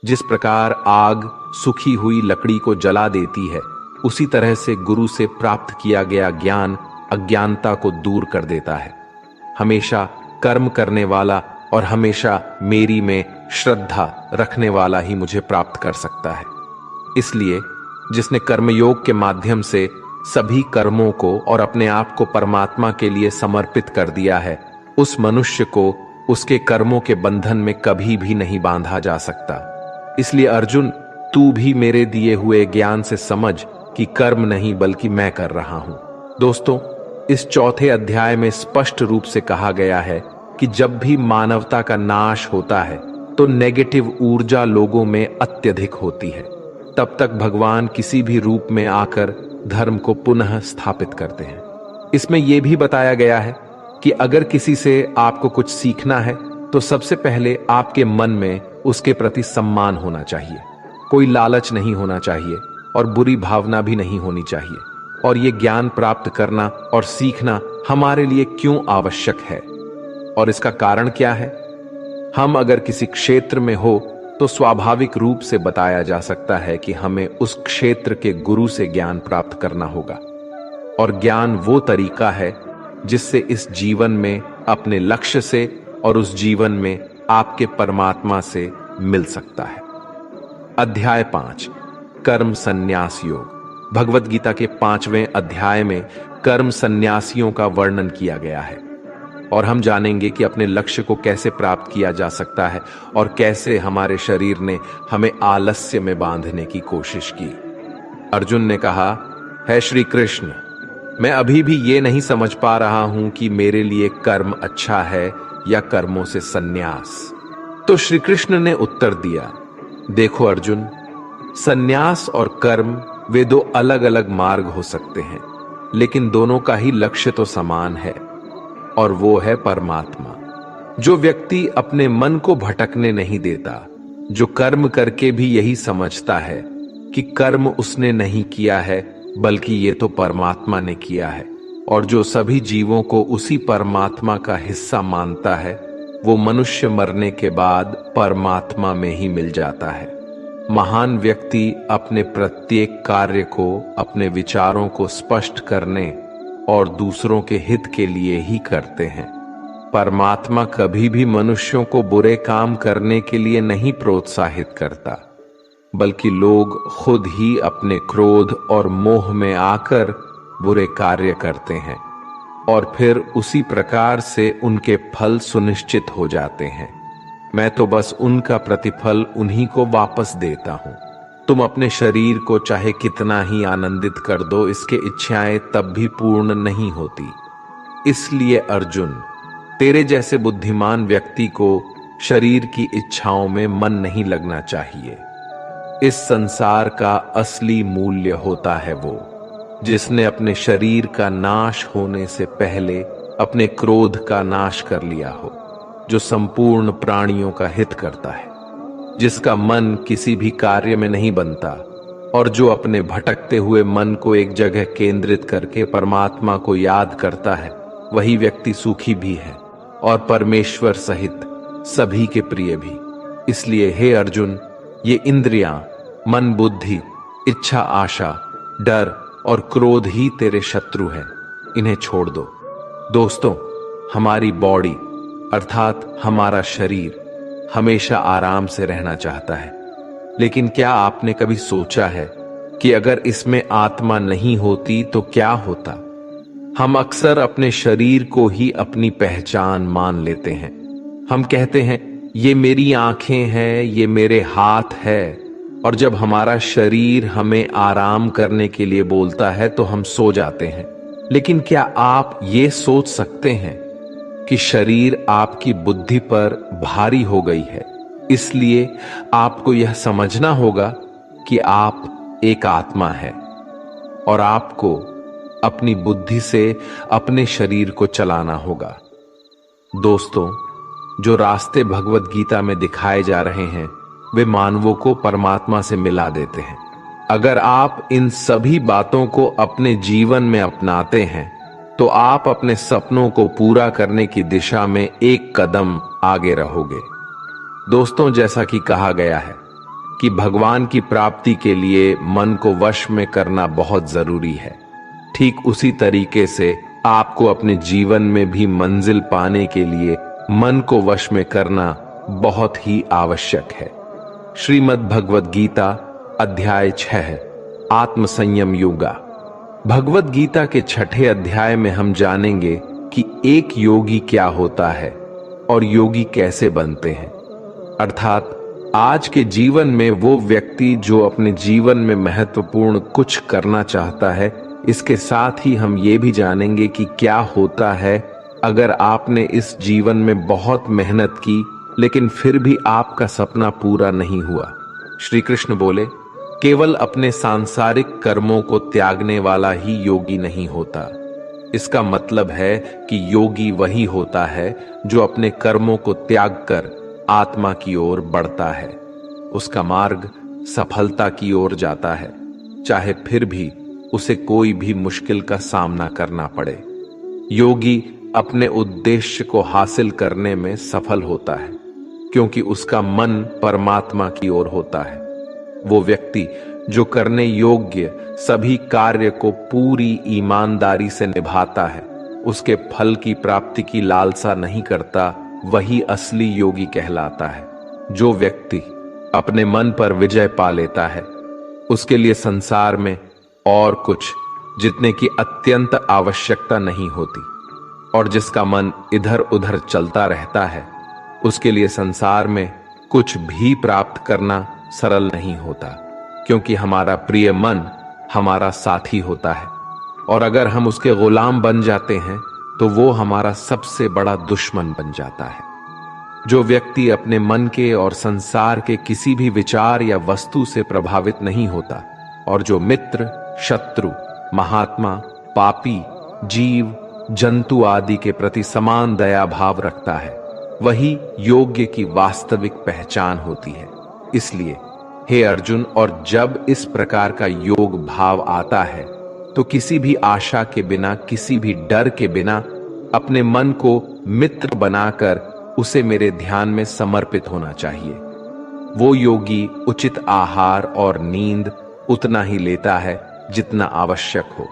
जिस प्रकार आग सूखी हुई लकड़ी को जला देती है, उसी तरह से गुरु से प्राप्त किया गया ज्ञान अज्ञानता को दूर कर देता है। हमेशा कर्म करने वाला और हमेशा मेरी में श्रद्धा रखने वाला ही मुझे प्राप्त कर सकता है। इसलिए जिसने कर्मयोग के माध्यम से सभी कर्मों को और अपने आप को परमात्मा के लिए समर्पित कर दिया है, उस मनुष्य को उसके कर्मों के बंधन में कभी भी नहीं बांधा जा सकता। इसलिए अर्जुन, तू भी मेरे दिए हुए ज्ञान से समझ कि कर्म नहीं बल्कि मैं कर रहा हूं। दोस्तों, इस 4थे अध्याय में स्पष्ट रूप से कहा गया है कि जब भी मानवता का नाश होता है तो तो नेगेटिव ऊर्जा लोगों में अत्यधिक होती है। तब तक भगवान किसी भी रूप में आकर धर्म को पुनः स्थापित करते हैं। इसमें यह भी बताया गया है कि अगर किसी से आपको कुछ सीखना है तो सबसे पहले आपके मन में उसके प्रति सम्मान होना चाहिए, कोई लालच नहीं होना चाहिए और बुरी भावना भी नहीं होनी चाहिए। और ये ज्ञान प्राप्त करना और सीखना हमारे लिए क्यों आवश्यक है और इसका कारण क्या है? हम अगर किसी क्षेत्र में हो तो स्वाभाविक रूप से बताया जा सकता है कि हमें उस क्षेत्र के गुरु से ज्ञान प्राप्त करना होगा। और ज्ञान वो तरीका है जिससे इस जीवन में अपने लक्ष्य से और उस जीवन में आपके परमात्मा से मिल सकता है। अध्याय 5, कर्म संन्यास योग। भगवत गीता के 5वें अध्याय में कर्म संन्यासियों का वर्णन किया गया है और हम जानेंगे कि अपने लक्ष्य को कैसे प्राप्त किया जा सकता है और कैसे हमारे शरीर ने हमें आलस्य में बांधने की कोशिश की। अर्जुन ने कहा, है श्री कृष्ण, मैं अभी भी ये नहीं समझ पा रहा हूं कि मेरे लिए कर्म अच्छा है या कर्मों से संन्यास। तो श्री कृष्ण ने उत्तर दिया, देखो अर्जुन, संन्यास और कर्म वे दो अलग अलग मार्ग हो सकते हैं, लेकिन दोनों का ही लक्ष्य तो समान है और वो है परमात्मा। जो व्यक्ति अपने मन को भटकने नहीं देता, जो कर्म करके भी यही समझता है कि कर्म उसने नहीं किया है बल्कि ये तो परमात्मा ने किया है, और जो सभी जीवों को उसी परमात्मा का हिस्सा मानता है, वो मनुष्य मरने के बाद परमात्मा में ही मिल जाता है। महान व्यक्ति अपने प्रत्येक कार्य को, अपने विचारों को स्पष्ट करने और दूसरों के हित के लिए ही करते हैं। परमात्मा कभी भी मनुष्यों को बुरे काम करने के लिए नहीं प्रोत्साहित करता, बल्कि लोग खुद ही अपने क्रोध और मोह में आकर बुरे कार्य करते हैं और फिर उसी प्रकार से उनके फल सुनिश्चित हो जाते हैं। मैं तो बस उनका प्रतिफल उन्हीं को वापस देता हूं। तुम अपने शरीर को चाहे कितना ही आनंदित कर दो, इसके इच्छाएं तब भी पूर्ण नहीं होती। इसलिए अर्जुन, तेरे जैसे बुद्धिमान व्यक्ति को शरीर की इच्छाओं में मन नहीं लगना चाहिए। इस संसार का असली मूल्य होता है वो जिसने अपने शरीर का नाश होने से पहले अपने क्रोध का नाश कर लिया हो, जो संपूर्ण प्राणियों का हित करता है, जिसका मन किसी भी कार्य में नहीं बनता और जो अपने भटकते हुए मन को एक जगह केंद्रित करके परमात्मा को याद करता है, वही व्यक्ति सुखी भी है और परमेश्वर सहित सभी के प्रिय भी। इसलिए हे अर्जुन, ये इंद्रियां, मन, बुद्धि, इच्छा, आशा, डर और क्रोध ही तेरे शत्रु हैं, इन्हें छोड़ दो। दोस्तों, हमारी बॉडी अर्थात हमारा शरीर हमेशा आराम से रहना चाहता है, लेकिन क्या आपने कभी सोचा है कि अगर इसमें आत्मा नहीं होती तो क्या होता? हम अक्सर अपने शरीर को ही अपनी पहचान मान लेते हैं। हम कहते हैं, ये मेरी आंखें हैं, ये मेरे हाथ है, और जब हमारा शरीर हमें आराम करने के लिए बोलता है तो हम सो जाते हैं। लेकिन क्या आप ये सोच सकते हैं कि शरीर आपकी बुद्धि पर भारी हो गई है, इसलिए आपको यह समझना होगा कि आप एक आत्मा है और आपको अपनी बुद्धि से अपने शरीर को चलाना होगा। दोस्तों, जो रास्ते भगवत गीता में दिखाए जा रहे हैं वे मानवों को परमात्मा से मिला देते हैं। अगर आप इन सभी बातों को अपने जीवन में अपनाते हैं तो आप अपने सपनों को पूरा करने की दिशा में एक कदम आगे रहोगे। दोस्तों, जैसा कि कहा गया है कि भगवान की प्राप्ति के लिए मन को वश में करना बहुत जरूरी है, ठीक उसी तरीके से आपको अपने जीवन में भी मंजिल पाने के लिए मन को वश में करना बहुत ही आवश्यक है। श्रीमद् भगवत गीता अध्याय 6, आत्म संयम योगा। भगवत गीता के 6ठे अध्याय में हम जानेंगे कि एक योगी क्या होता है और योगी कैसे बनते हैं, अर्थात आज के जीवन में वो व्यक्ति जो अपने जीवन में महत्वपूर्ण कुछ करना चाहता है। इसके साथ ही हम ये भी जानेंगे कि क्या होता है अगर आपने इस जीवन में बहुत मेहनत की लेकिन फिर भी आपका सपना पूरा नहीं हुआ। श्री कृष्ण बोले, केवल अपने सांसारिक कर्मों को त्यागने वाला ही योगी नहीं होता। इसका मतलब है कि योगी वही होता है जो अपने कर्मों को त्याग कर आत्मा की ओर बढ़ता है। उसका मार्ग सफलता की ओर जाता है, चाहे फिर भी उसे कोई भी मुश्किल का सामना करना पड़े। योगी अपने उद्देश्य को हासिल करने में सफल होता है, क्योंकि उसका मन परमात्मा की ओर होता है। वो व्यक्ति जो करने योग्य सभी कार्य को पूरी ईमानदारी से निभाता है, उसके फल की प्राप्ति की लालसा नहीं करता, वही असली योगी कहलाता है। जो व्यक्ति अपने मन पर विजय पा लेता है, उसके लिए संसार में और कुछ जितने की अत्यंत आवश्यकता नहीं होती। और जिसका मन इधर उधर चलता रहता है, उसके लिए संसार में कुछ भी प्राप्त करना सरल नहीं होता, क्योंकि हमारा प्रिय मन हमारा साथी होता है, और अगर हम उसके गुलाम बन जाते हैं तो वो हमारा सबसे बड़ा दुश्मन बन जाता है। जो व्यक्ति अपने मन के और संसार के किसी भी विचार या वस्तु से प्रभावित नहीं होता, और जो मित्र, शत्रु, महात्मा, पापी, जीव, जंतु आदि के प्रति समान दया भाव रखता है, वही योग्य की वास्तविक पहचान होती है। इसलिए हे अर्जुन, और जब इस प्रकार का योग भाव आता है तो किसी भी आशा के बिना, किसी भी डर के बिना अपने मन को मित्र बनाकर उसे मेरे ध्यान में समर्पित होना चाहिए। वो योगी उचित आहार और नींद उतना ही लेता है जितना आवश्यक हो,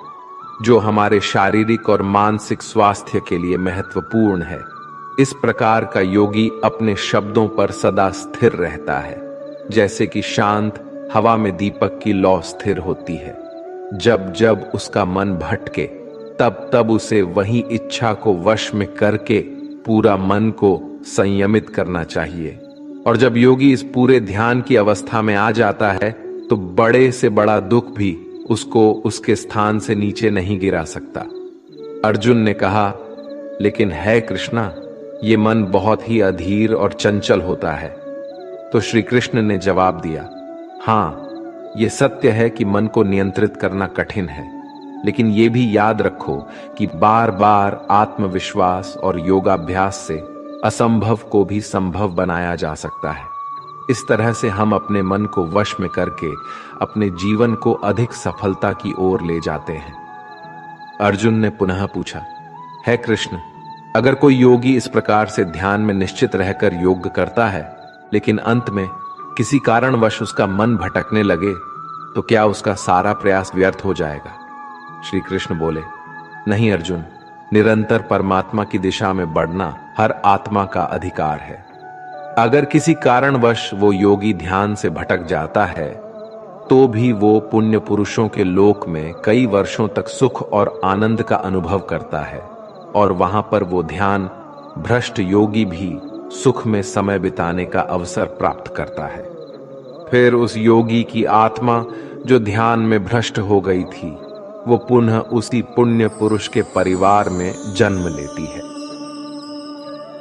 जो हमारे शारीरिक और मानसिक स्वास्थ्य के लिए महत्वपूर्ण है। इस प्रकार का योगी अपने शब्दों पर सदा स्थिर रहता है, जैसे कि शांत हवा में दीपक की लौ स्थिर होती है। जब जब उसका मन भटके, तब तब उसे वही इच्छा को वश में करके पूरा मन को संयमित करना चाहिए। और जब योगी इस पूरे ध्यान की अवस्था में आ जाता है, तो बड़े से बड़ा दुख भी उसको उसके स्थान से नीचे नहीं गिरा सकता। अर्जुन ने कहा, लेकिन है कृष्णा, ये मन बहुत ही अधीर और चंचल होता है। तो श्री कृष्ण ने जवाब दिया, हाँ, ये सत्य है कि मन को नियंत्रित करना कठिन है, लेकिन ये भी याद रखो कि बार बार आत्मविश्वास और योगाभ्यास से असंभव को भी संभव बनाया जा सकता है। इस तरह से हम अपने मन को वश में करके अपने जीवन को अधिक सफलता की ओर ले जाते हैं। अर्जुन ने पुनः पूछा, है कृष्ण, अगर कोई योगी इस प्रकार से ध्यान में निश्चित रहकर योग करता है, लेकिन अंत में किसी कारणवश उसका मन भटकने लगे, तो क्या उसका सारा प्रयास व्यर्थ हो जाएगा? श्री कृष्ण बोले, नहीं अर्जुन, निरंतर परमात्मा की दिशा में बढ़ना हर आत्मा का अधिकार है। अगर किसी कारणवश वो योगी ध्यान से भटक जाता है, तो भी वो पुण्य पुरुषों के लोक में कई वर्षों तक सुख और आनंद का अनुभव करता है, और वहां पर वो ध्यान भ्रष्ट योगी भी सुख में समय बिताने का अवसर प्राप्त करता है। फिर उस योगी की आत्मा जो ध्यान में भ्रष्ट हो गई थी, वो पुनः उसी पुण्य पुरुष के परिवार में जन्म लेती है,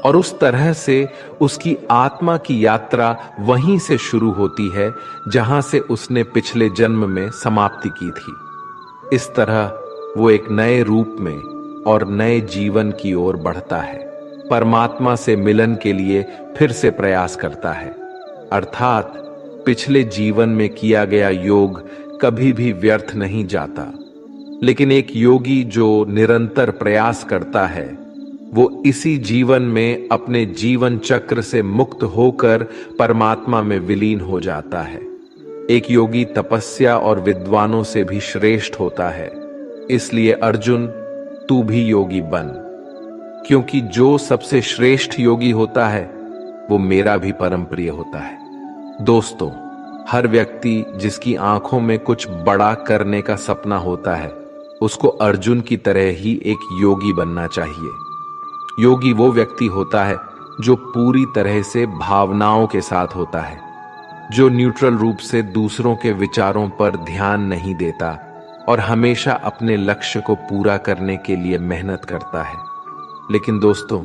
और उस तरह से उसकी आत्मा की यात्रा वहीं से शुरू होती है जहां से उसने पिछले जन्म में समाप्ति की थी। इस तरह वो एक नए रूप में और नए जीवन की ओर बढ़ता है, परमात्मा से मिलन के लिए फिर से प्रयास करता है। अर्थात पिछले जीवन में किया गया योग कभी भी व्यर्थ नहीं जाता। लेकिन एक योगी जो निरंतर प्रयास करता है, वो इसी जीवन में अपने जीवन चक्र से मुक्त होकर परमात्मा में विलीन हो जाता है। एक योगी तपस्या और विद्वानों से भी श्रेष्ठ होता है। इसलिए अर्जुन, तू भी योगी बन, क्योंकि जो सबसे श्रेष्ठ योगी होता है वो मेरा भी परम प्रिय होता है। दोस्तों, हर व्यक्ति जिसकी आंखों में कुछ बड़ा करने का सपना होता है, उसको अर्जुन की तरह ही एक योगी बनना चाहिए। योगी वो व्यक्ति होता है जो पूरी तरह से भावनाओं के साथ होता है, जो न्यूट्रल रूप से दूसरों के विचारों पर ध्यान नहीं देता और हमेशा अपने लक्ष्य को पूरा करने के लिए मेहनत करता है। लेकिन दोस्तों,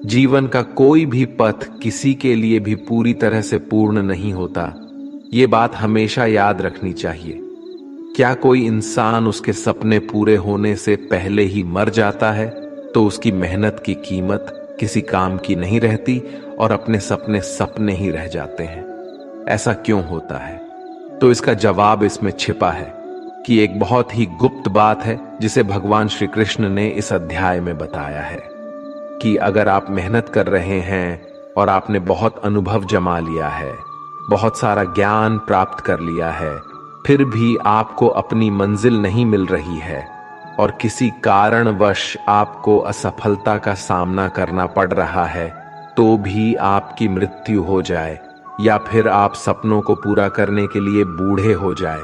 जीवन का कोई भी पथ किसी के लिए भी पूरी तरह से पूर्ण नहीं होता, ये बात हमेशा याद रखनी चाहिए। क्या कोई इंसान उसके सपने पूरे होने से पहले ही मर जाता है तो उसकी मेहनत की कीमत किसी काम की नहीं रहती और अपने सपने सपने ही रह जाते हैं? ऐसा क्यों होता है? तो इसका जवाब इसमें छिपा है कि एक बहुत ही गुप्त बात है जिसे भगवान श्री कृष्ण ने इस अध्याय में बताया है कि अगर आप मेहनत कर रहे हैं और आपने बहुत अनुभव जमा लिया है, बहुत सारा ज्ञान प्राप्त कर लिया है, फिर भी आपको अपनी मंजिल नहीं मिल रही है और किसी कारणवश आपको असफलता का सामना करना पड़ रहा है, तो भी आपकी मृत्यु हो जाए या फिर आप सपनों को पूरा करने के लिए बूढ़े हो जाए,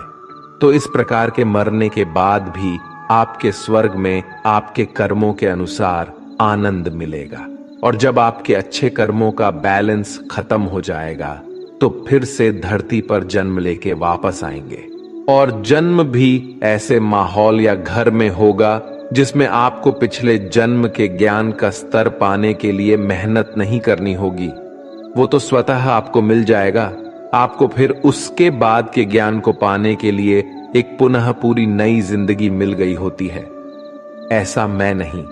तो इस प्रकार के मरने के बाद भी आपके स्वर्ग में आपके कर्मों के अनुसार आनंद मिलेगा। और जब आपके अच्छे कर्मों का बैलेंस खत्म हो जाएगा तो फिर से धरती पर जन्म लेके वापस आएंगे। और जन्म भी ऐसे माहौल या घर में होगा जिसमें आपको पिछले जन्म के ज्ञान का स्तर पाने के लिए मेहनत नहीं करनी होगी, वो तो स्वतः आपको मिल जाएगा। आपको फिर उसके बाद के ज्ञान को पाने के लिए एक पुनः पूरी नई जिंदगी मिल गई होती है। ऐसा मैं नहीं,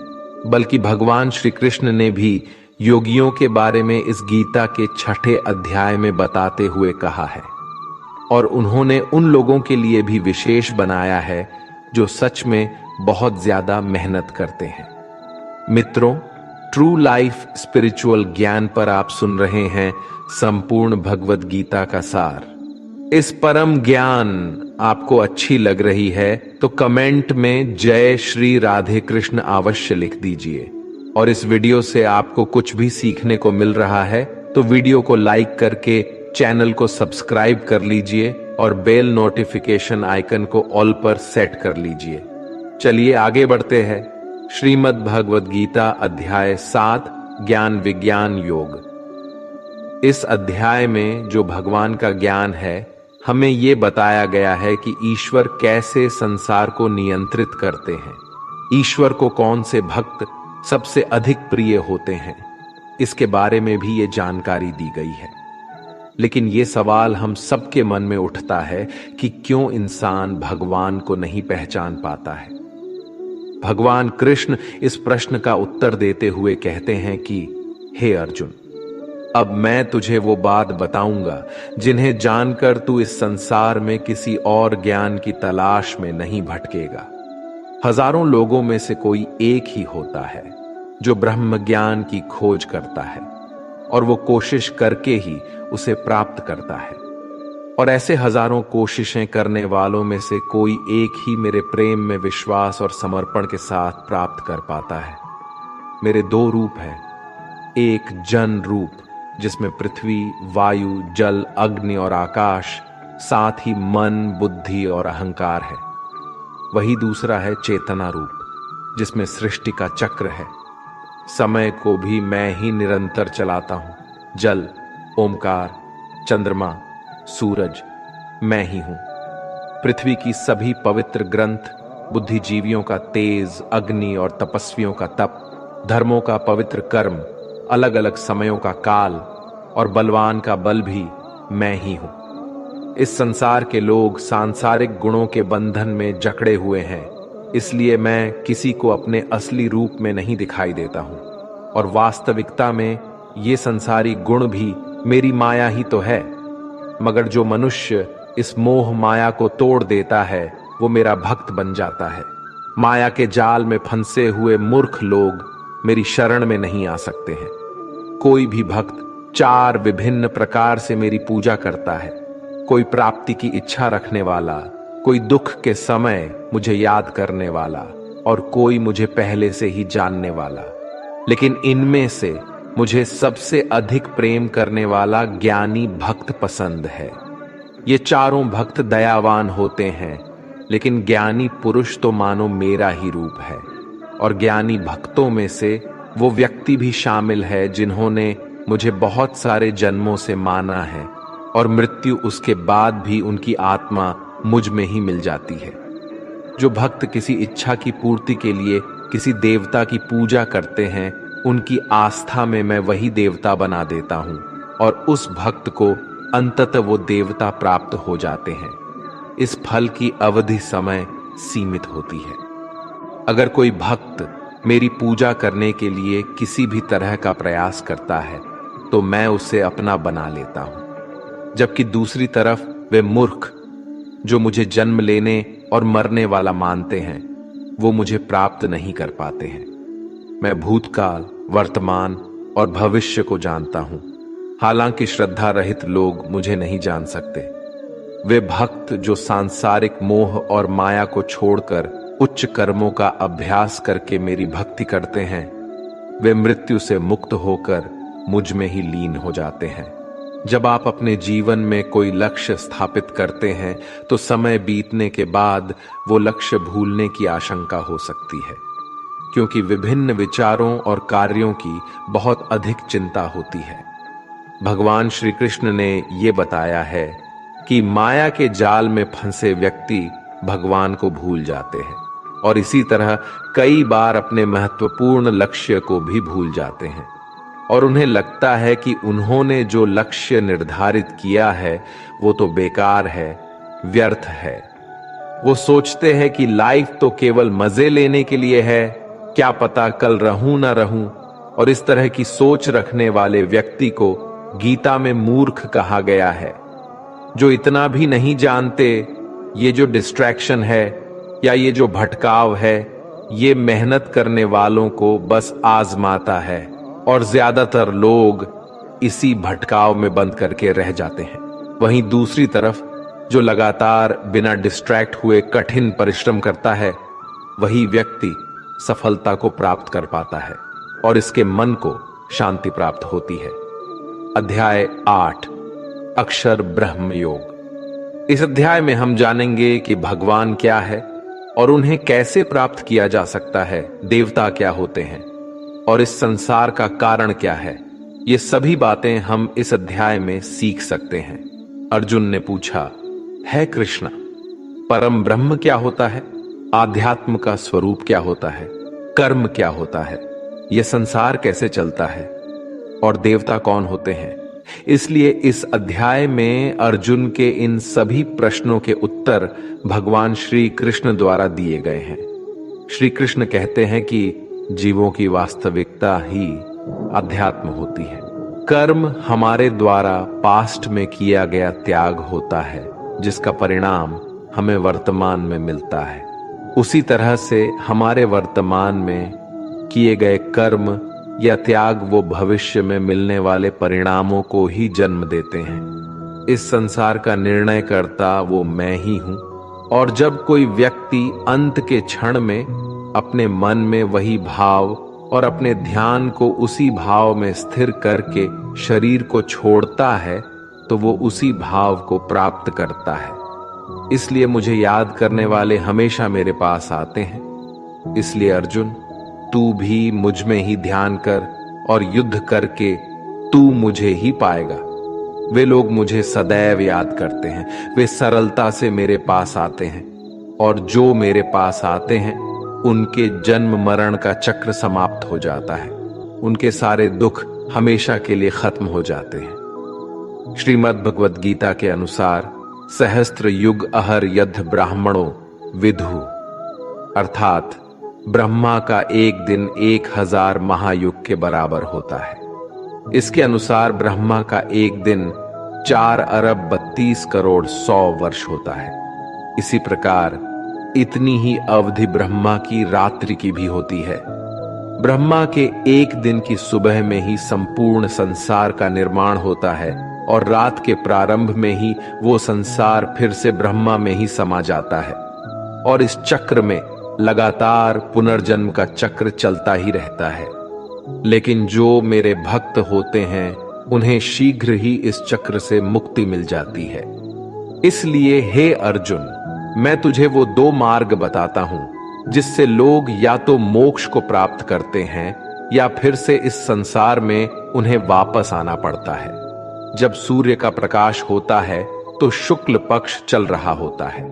बल्कि भगवान श्री कृष्ण ने भी योगियों के बारे में इस गीता के 6ठे अध्याय में बताते हुए कहा है, और उन्होंने उन लोगों के लिए भी विशेष बनाया है जो सच में बहुत ज्यादा मेहनत करते हैं। मित्रों, ट्रू लाइफ स्पिरिचुअल ज्ञान पर आप सुन रहे हैं संपूर्ण भगवत गीता का सार। इस परम ज्ञान आपको अच्छी लग रही है तो कमेंट में जय श्री राधे कृष्ण अवश्य लिख दीजिए। और इस वीडियो से आपको कुछ भी सीखने को मिल रहा है तो वीडियो को लाइक करके चैनल को सब्सक्राइब कर लीजिए और बेल नोटिफिकेशन आइकन को ऑल पर सेट कर लीजिए। चलिए आगे बढ़ते हैं। श्रीमद् भगवद गीता अध्याय 7 ज्ञान विज्ञान योग। इस अध्याय में जो भगवान का ज्ञान है, हमें यह बताया गया है कि ईश्वर कैसे संसार को नियंत्रित करते हैं, ईश्वर को कौन से भक्त सबसे अधिक प्रिय होते हैं, इसके बारे में भी ये जानकारी दी गई है। लेकिन ये सवाल हम सबके मन में उठता है कि क्यों इंसान भगवान को नहीं पहचान पाता है। भगवान कृष्ण इस प्रश्न का उत्तर देते हुए कहते हैं कि हे अर्जुन, अब मैं तुझे वो बात बताऊंगा जिन्हें जानकर तू इस संसार में किसी और ज्ञान की तलाश में नहीं भटकेगा। हजारों लोगों में से कोई एक ही होता है जो ब्रह्म ज्ञान की खोज करता है और वो कोशिश करके ही उसे प्राप्त करता है। और ऐसे हजारों कोशिशें करने वालों में से कोई एक ही मेरे प्रेम में विश्वास और समर्पण के साथ प्राप्त कर पाता है। मेरे 2 रूप हैं, एक जन रूप जिसमें पृथ्वी, वायु, जल, अग्नि और आकाश, साथ ही मन, बुद्धि और अहंकार है। वही दूसरा है चेतना रूप जिसमें सृष्टि का चक्र है। समय को भी मैं ही निरंतर चलाता हूं। जल, ओमकार, चंद्रमा, सूरज मैं ही हूं। पृथ्वी की सभी पवित्र ग्रंथ, बुद्धिजीवियों का तेज, अग्नि और तपस्वियों का तप, धर्मों का पवित्र कर्म, अलग अलग समयों का काल और बलवान का बल भी मैं ही हूं। इस संसार के लोग सांसारिक गुणों के बंधन में जकड़े हुए हैं, इसलिए मैं किसी को अपने असली रूप में नहीं दिखाई देता हूं। और वास्तविकता में ये संसारी गुण भी मेरी माया ही तो है। मगर जो मनुष्य इस मोह माया को तोड़ देता है वो मेरा भक्त बन जाता है। माया के जाल में फंसे हुए मूर्ख लोग मेरी शरण में नहीं आ सकते हैं। कोई भी भक्त 4 विभिन्न प्रकार से मेरी पूजा करता है। कोई प्राप्ति की इच्छा रखने वाला, कोई दुख के समय मुझे याद करने वाला और कोई मुझे पहले से ही जानने वाला। लेकिन इनमें से मुझे सबसे अधिक प्रेम करने वाला ज्ञानी भक्त पसंद है। ये चारों भक्त दयावान होते हैं, लेकिन ज्ञानी पुरुष तो मानो मेरा ही रूप है। और ज्ञानी भक्तों में से वो व्यक्ति भी शामिल है जिन्होंने मुझे बहुत सारे जन्मों से माना है और मृत्यु उसके बाद भी उनकी आत्मा मुझ में ही मिल जाती है। जो भक्त किसी इच्छा की पूर्ति के लिए किसी देवता की पूजा करते हैं, उनकी आस्था में मैं वही देवता बना देता हूं और उस भक्त को अंततः वो देवता प्राप्त हो जाते हैं। इस फल की अवधि समय सीमित होती है। अगर कोई भक्त मेरी पूजा करने के लिए किसी भी तरह का प्रयास करता है तो मैं उसे अपना बना लेता हूं, जबकि दूसरी तरफ वे मूर्ख जो मुझे जन्म लेने और मरने वाला मानते हैं वो मुझे प्राप्त नहीं कर पाते हैं। मैं भूतकाल, वर्तमान और भविष्य को जानता हूं, हालांकि श्रद्धा रहित लोग मुझे नहीं जान सकते। वे भक्त जो सांसारिक मोह और माया को छोड़कर उच्च कर्मों का अभ्यास करके मेरी भक्ति करते हैं, वे मृत्यु से मुक्त होकर मुझ में ही लीन हो जाते हैं। जब आप अपने जीवन में कोई लक्ष्य स्थापित करते हैं तो समय बीतने के बाद वो लक्ष्य भूलने की आशंका हो सकती है, क्योंकि विभिन्न विचारों और कार्यों की बहुत अधिक चिंता होती है। भगवान श्री कृष्ण ने ये बताया है कि माया के जाल में फंसे व्यक्ति भगवान को भूल जाते हैं और इसी तरह कई बार अपने महत्वपूर्ण लक्ष्य को भी भूल जाते हैं और उन्हें लगता है कि उन्होंने जो लक्ष्य निर्धारित किया है वो तो बेकार है, व्यर्थ है। वो सोचते हैं कि लाइफ तो केवल मजे लेने के लिए है, क्या पता कल रहूं ना रहूं, और इस तरह की सोच रखने वाले व्यक्ति को गीता में मूर्ख कहा गया है, जो इतना भी नहीं जानते ये जो डिस्ट्रैक्शन है या ये जो भटकाव है ये मेहनत करने वालों को बस आजमाता है और ज्यादातर लोग इसी भटकाव में बंद करके रह जाते हैं। वहीं दूसरी तरफ जो लगातार बिना डिस्ट्रैक्ट हुए कठिन परिश्रम करता है वही व्यक्ति सफलता को प्राप्त कर पाता है और इसके मन को शांति प्राप्त होती है। अध्याय 8 अक्षर ब्रह्म योग। इस अध्याय में हम जानेंगे कि भगवान क्या है और उन्हें कैसे प्राप्त किया जा सकता है, देवता क्या होते हैं और इस संसार का कारण क्या है। ये सभी बातें हम इस अध्याय में सीख सकते हैं। अर्जुन ने पूछा, है कृष्णा, परम ब्रह्म क्या होता है, आध्यात्म का स्वरूप क्या होता है, कर्म क्या होता है, यह संसार कैसे चलता है और देवता कौन होते हैं। इसलिए इस अध्याय में अर्जुन के इन सभी प्रश्नों के उत्तर भगवान श्री कृष्ण द्वारा दिए गए हैं। श्री कृष्ण कहते हैं कि जीवों की वास्तविकता ही अध्यात्म होती है। कर्म हमारे द्वारा पास्ट में किया गया त्याग होता है जिसका परिणाम हमें वर्तमान में मिलता है। उसी तरह से हमारे वर्तमान में किए गए कर्म या त्याग वो भविष्य में मिलने वाले परिणामों को ही जन्म देते हैं। इस संसार का निर्णय करता वो मैं ही हूं और जब कोई व्यक्ति अंत के क्षण में अपने मन में वही भाव और अपने ध्यान को उसी भाव में स्थिर करके शरीर को छोड़ता है तो वो उसी भाव को प्राप्त करता है। इसलिए मुझे याद करने वाले हमेशा मेरे पास आते हैं। इसलिए अर्जुन, तू भी मुझ में ही ध्यान कर और युद्ध करके तू मुझे ही पाएगा। वे लोग मुझे सदैव याद करते हैं, वे सरलता से मेरे पास आते हैं और जो मेरे पास आते हैं उनके जन्म मरण का चक्र समाप्त हो जाता है, उनके सारे दुख हमेशा के लिए खत्म हो जाते हैं। श्रीमद् भगवद गीता के अनुसार सहस्त्र युग अहर यद्ध ब्राह्मणों विदु, अर्थात ब्रह्मा का एक दिन 1000 महायुग के बराबर होता है। इसके अनुसार ब्रह्मा का एक दिन 4 अरब 32 करोड़ 100 वर्ष होता है। इसी प्रकार इतनी ही अवधि ब्रह्मा की रात्रि की भी होती है। ब्रह्मा के एक दिन की सुबह में ही संपूर्ण संसार का निर्माण होता है और रात के प्रारंभ में ही वो संसार फिर से ब्रह्मा में ही समा जाता है और इस चक्र में लगातार पुनर्जन्म का चक्र चलता ही रहता है। लेकिन जो मेरे भक्त होते हैं उन्हें शीघ्र ही इस चक्र से मुक्ति मिल जाती है। इसलिए हे अर्जुन, मैं तुझे वो 2 मार्ग बताता हूं जिससे लोग या तो मोक्ष को प्राप्त करते हैं या फिर से इस संसार में उन्हें वापस आना पड़ता है। जब सूर्य का प्रकाश होता है तो शुक्ल पक्ष चल रहा होता है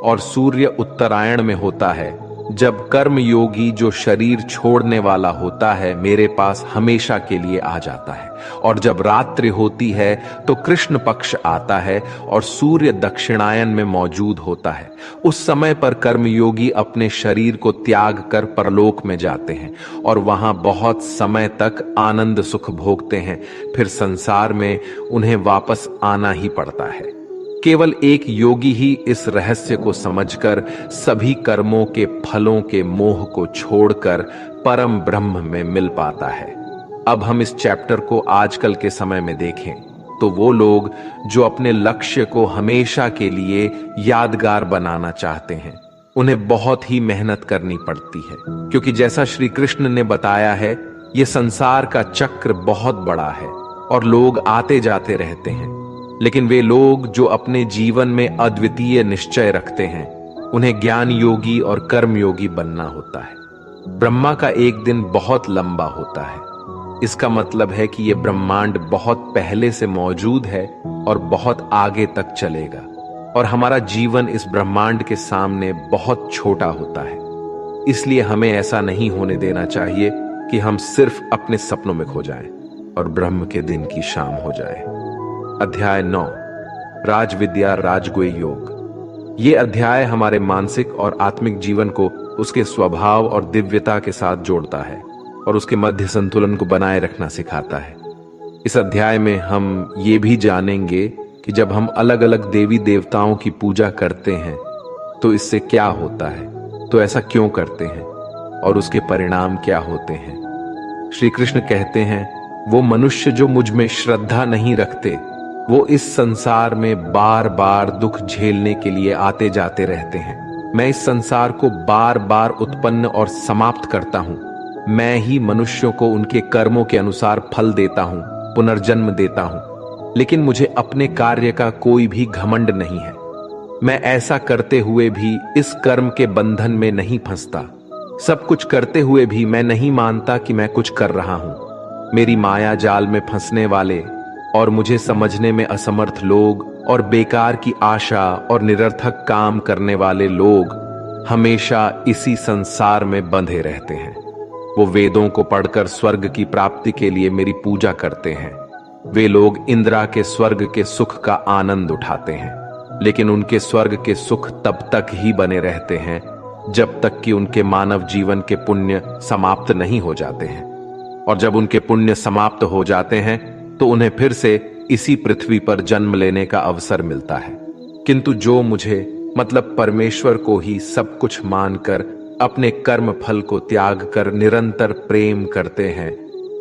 और सूर्य उत्तरायण में होता है जब कर्म योगी जो शरीर छोड़ने वाला होता है मेरे पास हमेशा के लिए आ जाता है, और जब रात्रि होती है तो कृष्ण पक्ष आता है और सूर्य दक्षिणायन में मौजूद होता है। उस समय पर कर्मयोगी अपने शरीर को त्याग कर परलोक में जाते हैं और वहां बहुत समय तक आनंद सुख भोगते हैं। फिर संसार में उन्हें वापस आना ही पड़ता है। केवल एक योगी ही इस रहस्य को समझकर सभी कर्मों के फलों के मोह को छोड़कर परम ब्रह्म में मिल पाता है। अब हम इस चैप्टर को आजकल के समय में देखें तो वो लोग जो अपने लक्ष्य को हमेशा के लिए यादगार बनाना चाहते हैं, उन्हें बहुत ही मेहनत करनी पड़ती है, क्योंकि जैसा श्री कृष्ण ने बताया है, ये संसार का चक्र बहुत बड़ा है और लोग आते जाते रहते हैं। लेकिन वे लोग जो अपने जीवन में अद्वितीय निश्चय रखते हैं, उन्हें ज्ञान योगी और कर्म योगी बनना होता है। ब्रह्मा का एक दिन बहुत लंबा होता है। इसका मतलब है कि यह ब्रह्मांड बहुत पहले से मौजूद है और बहुत आगे तक चलेगा, और हमारा जीवन इस ब्रह्मांड के सामने बहुत छोटा होता है। इसलिए हमें ऐसा नहीं होने देना चाहिए कि हम सिर्फ अपने सपनों में खो जाएं और ब्रह्म के दिन की शाम हो जाए। अध्याय 9, राजविद्या राजगुह्य योग। ये अध्याय हमारे मानसिक और आत्मिक जीवन को उसके स्वभाव और दिव्यता के साथ जोड़ता है और उसके मध्य संतुलन को बनाए रखना सिखाता है। इस अध्याय में हम ये भी जानेंगे कि जब हम अलग अलग देवी देवताओं की पूजा करते हैं तो इससे क्या होता है, तो ऐसा क्यों करते हैं और उसके परिणाम क्या होते हैं। श्री कृष्ण कहते हैं, वो मनुष्य जो मुझ में श्रद्धा नहीं रखते, वो इस संसार में बार बार दुख झेलने के लिए आते जाते रहते हैं। मैं इस संसार को बार बार उत्पन्न और समाप्त करता हूं। मैं ही मनुष्यों को उनके कर्मों के अनुसार फल देता हूं, पुनर्जन्म देता हूं। लेकिन मुझे अपने कार्य का कोई भी घमंड नहीं है। मैं ऐसा करते हुए भी इस कर्म के बंधन में नहीं फंसता। सब कुछ करते हुए भी मैं नहीं मानता कि मैं कुछ कर रहा हूं। मेरी माया जाल में फंसने वाले और मुझे समझने में असमर्थ लोग और बेकार की आशा और निरर्थक काम करने वाले लोग हमेशा इसी संसार में बंधे रहते हैं। वो वेदों को पढ़कर स्वर्ग की प्राप्ति के लिए मेरी पूजा करते हैं। वे लोग इंद्रा के स्वर्ग के सुख का आनंद उठाते हैं, लेकिन उनके स्वर्ग के सुख तब तक ही बने रहते हैं जब तक कि उनके मानव जीवन के पुण्य समाप्त नहीं हो जाते हैं। और जब उनके पुण्य समाप्त हो जाते हैं तो उन्हें फिर से इसी पृथ्वी पर जन्म लेने का अवसर मिलता है। किंतु जो मुझे मतलब परमेश्वर को ही सब कुछ मानकर अपने कर्म फल को त्याग कर निरंतर प्रेम करते हैं,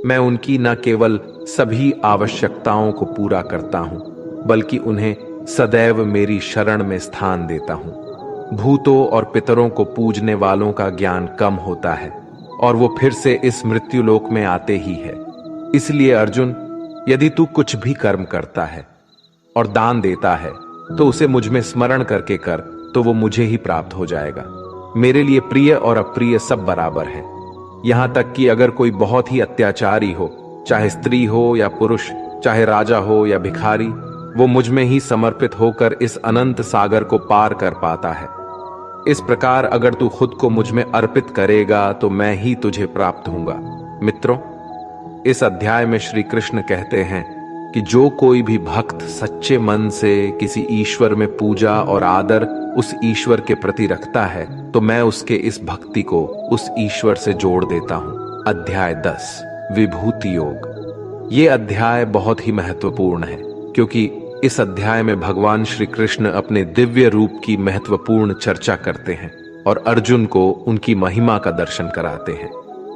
मैं उनकी न केवल सभी आवश्यकताओं को पूरा करता हूं, बल्कि उन्हें सदैव मेरी शरण में स्थान देता हूं। भूतों और पितरों को पूजने वालों का ज्ञान कम होता है और वो फिर से इस मृत्युलोक में आते ही है। इसलिए अर्जुन, यदि तू कुछ भी कर्म करता है और दान देता है तो उसे मुझ में स्मरण करके कर, तो वो मुझे ही प्राप्त हो जाएगा। मेरे लिए प्रिय और अप्रिय सब बराबर है। यहां तक कि अगर कोई बहुत ही अत्याचारी हो, चाहे स्त्री हो या पुरुष, चाहे राजा हो या भिखारी, वो मुझ में ही समर्पित होकर इस अनंत सागर को पार कर पाता है। इस प्रकार अगर तू खुद को मुझ में अर्पित करेगा तो मैं ही तुझे प्राप्त होऊंगा। मित्रों, इस अध्याय में श्री कृष्ण कहते हैं कि जो कोई भी भक्त सच्चे मन से किसी ईश्वर में पूजा और आदर उस ईश्वर के प्रति रखता है, तो मैं उसके इस भक्ति को उस ईश्वर से जोड़ देता हूं। अध्याय 10, विभूति योग। ये अध्याय बहुत ही महत्वपूर्ण है, क्योंकि इस अध्याय में भगवान श्री कृष्ण अपने दिव्य रूप की महत्वपूर्ण चर्चा करते हैं और अर्जुन को उनकी महिमा का दर्शन कराते हैं।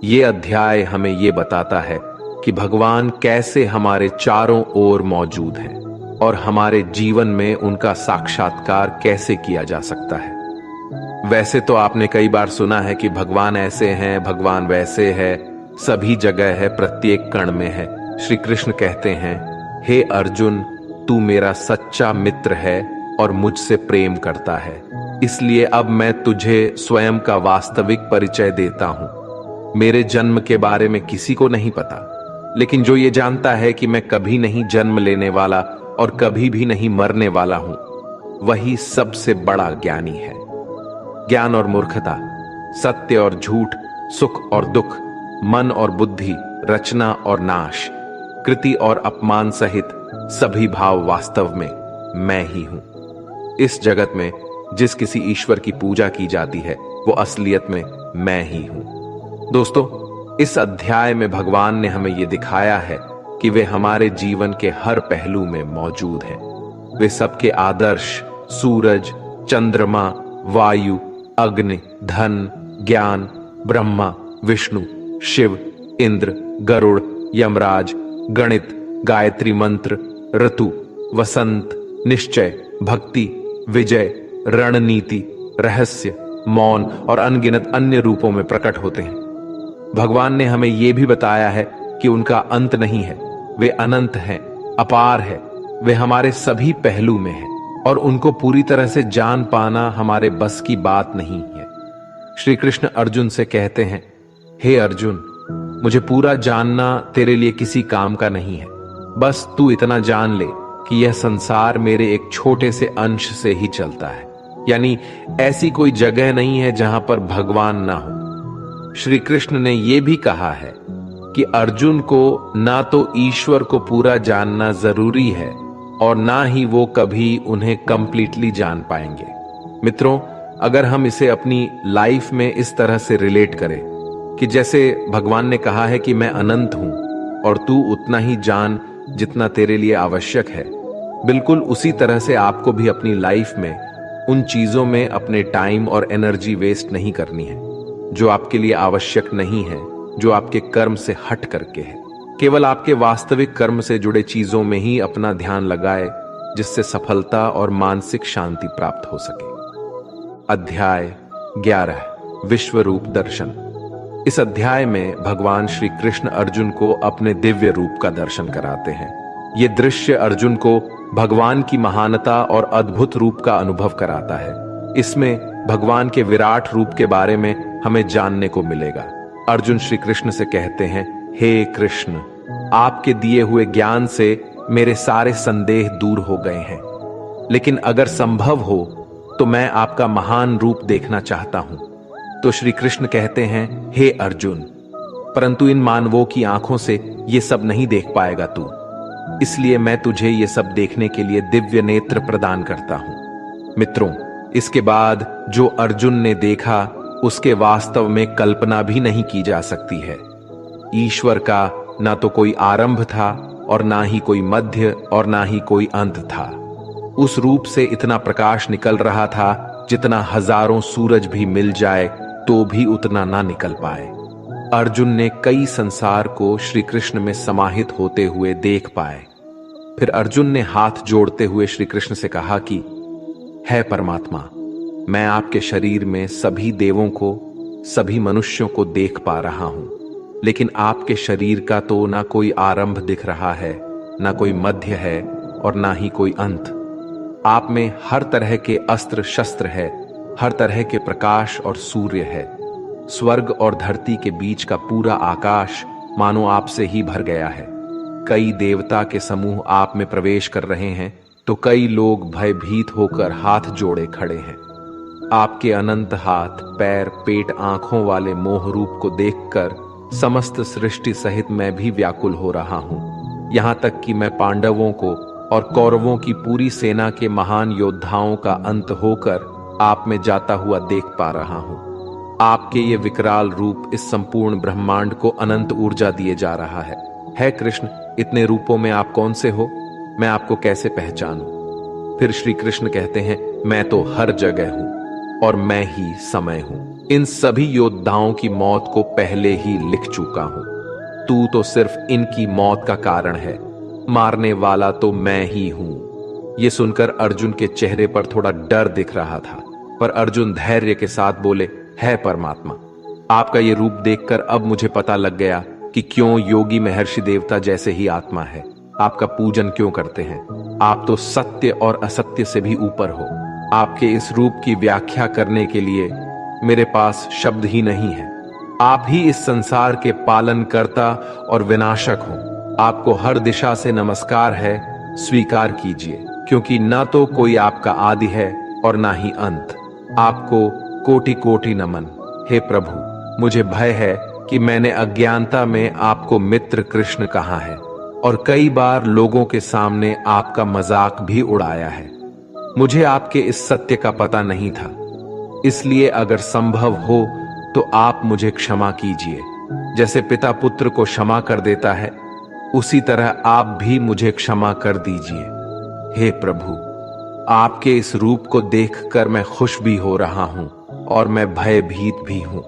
ये अध्याय हमें ये बताता है कि भगवान कैसे हमारे चारों ओर मौजूद हैं और हमारे जीवन में उनका साक्षात्कार कैसे किया जा सकता है। वैसे तो आपने कई बार सुना है कि भगवान ऐसे हैं, भगवान वैसे है, सभी जगह है, प्रत्येक कण में है। श्री कृष्ण कहते हैं, हे अर्जुन, तू मेरा सच्चा मित्र है और मुझसे प्रेम करता है, इसलिए अब मैं तुझे स्वयं का वास्तविक परिचय देता हूं। मेरे जन्म के बारे में किसी को नहीं पता, लेकिन जो ये जानता है कि मैं कभी नहीं जन्म लेने वाला और कभी भी नहीं मरने वाला हूं, वही सबसे बड़ा ज्ञानी है। ज्ञान और मूर्खता सत्य और झूठ, सुख और दुख, मन और बुद्धि, रचना और नाश, कृति और अपमान सहित सभी भाव वास्तव में मैं ही हूं। इस जगत में जिस किसी ईश्वर की पूजा की जाती है वो असलियत में मैं ही हूं। दोस्तों, इस अध्याय में भगवान ने हमें ये दिखाया है कि वे हमारे जीवन के हर पहलू में मौजूद हैं। वे सबके आदर्श, सूरज, चंद्रमा, वायु, अग्नि, धन, ज्ञान, ब्रह्मा, विष्णु, शिव, इंद्र, गरुड़, यमराज, गणित, गायत्री मंत्र, ऋतु, वसंत, निश्चय, भक्ति, विजय, रणनीति, रहस्य, मौन और अनगिनत अन्य रूपों में प्रकट होते हैं। भगवान ने हमें यह भी बताया है कि उनका अंत नहीं है, वे अनंत हैं, अपार है, वे हमारे सभी पहलू में हैं और उनको पूरी तरह से जान पाना हमारे बस की बात नहीं है। श्री कृष्ण अर्जुन से कहते हैं, हे अर्जुन, मुझे पूरा जानना तेरे लिए किसी काम का नहीं है। बस तू इतना जान ले कि यह संसार मेरे एक छोटे से अंश से ही चलता है, यानी ऐसी कोई जगह नहीं है जहां पर भगवान ना हो। श्री कृष्ण ने यह भी कहा है कि अर्जुन को ना तो ईश्वर को पूरा जानना जरूरी है और ना ही वो कभी उन्हें कंप्लीटली जान पाएंगे। मित्रों, अगर हम इसे अपनी लाइफ में इस तरह से रिलेट करें कि जैसे भगवान ने कहा है कि मैं अनंत हूं और तू उतना ही जान जितना तेरे लिए आवश्यक है, बिल्कुल उसी तरह से आपको भी अपनी लाइफ में उन चीजों में अपने टाइम और एनर्जी वेस्ट नहीं करनी है जो आपके लिए आवश्यक नहीं है, जो आपके कर्म से हट करके है। केवल आपके वास्तविक कर्म से जुड़े चीजों में ही अपना ध्यान लगाए, जिससे सफलता और मानसिक शांति प्राप्त हो सके। अध्याय 11, विश्व रूप दर्शन। इस अध्याय में भगवान श्री कृष्ण अर्जुन को अपने दिव्य रूप का दर्शन कराते हैं। ये दृश्य अर्जुन को भगवान की महानता और अद्भुत रूप का अनुभव कराता है। इसमें भगवान के विराट रूप के बारे में हमें जानने को मिलेगा। अर्जुन श्री कृष्ण से कहते हैं, हे कृष्ण, आपके दिए हुए ज्ञान से मेरे सारे संदेह दूर हो गए हैं, लेकिन अगर संभव हो तो मैं आपका महान रूप देखना चाहता हूं। तो श्री कृष्ण कहते हैं, हे अर्जुन, परंतु इन मानवों की आंखों से ये सब नहीं देख पाएगा तू, इसलिए मैं तुझे ये सब देखने के लिए दिव्य नेत्र प्रदान करता हूं। मित्रों, इसके बाद जो अर्जुन ने देखा उसके वास्तव में कल्पना भी नहीं की जा सकती है। ईश्वर का ना तो कोई आरंभ था और ना ही कोई मध्य और ना ही कोई अंत था। उस रूप से इतना प्रकाश निकल रहा था जितना हजारों सूरज भी मिल जाए तो भी उतना ना निकल पाए। अर्जुन ने कई संसार को श्री कृष्ण में समाहित होते हुए देख पाए। फिर अर्जुन ने हाथ जोड़ते हुए श्री कृष्ण से कहा कि है परमात्मा, मैं आपके शरीर में सभी देवों को, सभी मनुष्यों को देख पा रहा हूं, लेकिन आपके शरीर का तो ना कोई आरंभ दिख रहा है, ना कोई मध्य है और ना ही कोई अंत। आप में हर तरह के अस्त्र शस्त्र है, हर तरह के प्रकाश और सूर्य है। स्वर्ग और धरती के बीच का पूरा आकाश मानो आपसे ही भर गया है। कई देवता के समूह आप में प्रवेश कर रहे हैं तो कई लोग भयभीत होकर हाथ जोड़े खड़े हैं। आपके अनंत हाथ, पैर, पेट, आंखों वाले मोह रूप को देखकर समस्त सृष्टि सहित मैं भी व्याकुल हो रहा हूं। यहां तक कि मैं पांडवों को और कौरवों की पूरी सेना के महान योद्धाओं का अंत होकर आप में जाता हुआ देख पा रहा हूं। आपके ये विकराल रूप इस संपूर्ण ब्रह्मांड को अनंत ऊर्जा दिए जा रहा है कृष्ण, इतने रूपों में आप कौन से हो, मैं आपको कैसे पहचानूं? फिर श्री कृष्ण कहते हैं, मैं तो हर जगह हूं और मैं ही समय हूं। इन सभी योद्धाओं की मौत को पहले ही लिख चुका हूं। तू तो सिर्फ इनकी मौत का कारण है, मारने वाला तो मैं ही हूं। यह सुनकर अर्जुन के चेहरे पर थोड़ा डर दिख रहा था, पर अर्जुन धैर्य के साथ बोले, है परमात्मा, आपका ये रूप देखकर अब मुझे पता लग गया कि क्यों योगी महर्षि देवता जैसे ही आत्मा है आपका पूजन क्यों करते हैं। आप तो सत्य और असत्य से भी ऊपर हो। आपके इस रूप की व्याख्या करने के लिए मेरे पास शब्द ही नहीं है। आप ही इस संसार के पालनकर्ता और विनाशक हो। आपको हर दिशा से नमस्कार है, स्वीकार कीजिए, क्योंकि ना तो कोई आपका आदि है और ना ही अंत। आपको कोटि कोटि नमन। हे प्रभु, मुझे भय है कि मैंने अज्ञानता में आपको मित्र कृष्ण कहा है और कई बार लोगों के सामने आपका मजाक भी उड़ाया है। मुझे आपके इस सत्य का पता नहीं था, इसलिए अगर संभव हो तो आप मुझे क्षमा कीजिए। जैसे पिता पुत्र को क्षमा कर देता है, उसी तरह आप भी मुझे क्षमा कर दीजिए। हे प्रभु, आपके इस रूप को देखकर मैं खुश भी हो रहा हूं और मैं भयभीत भी हूं।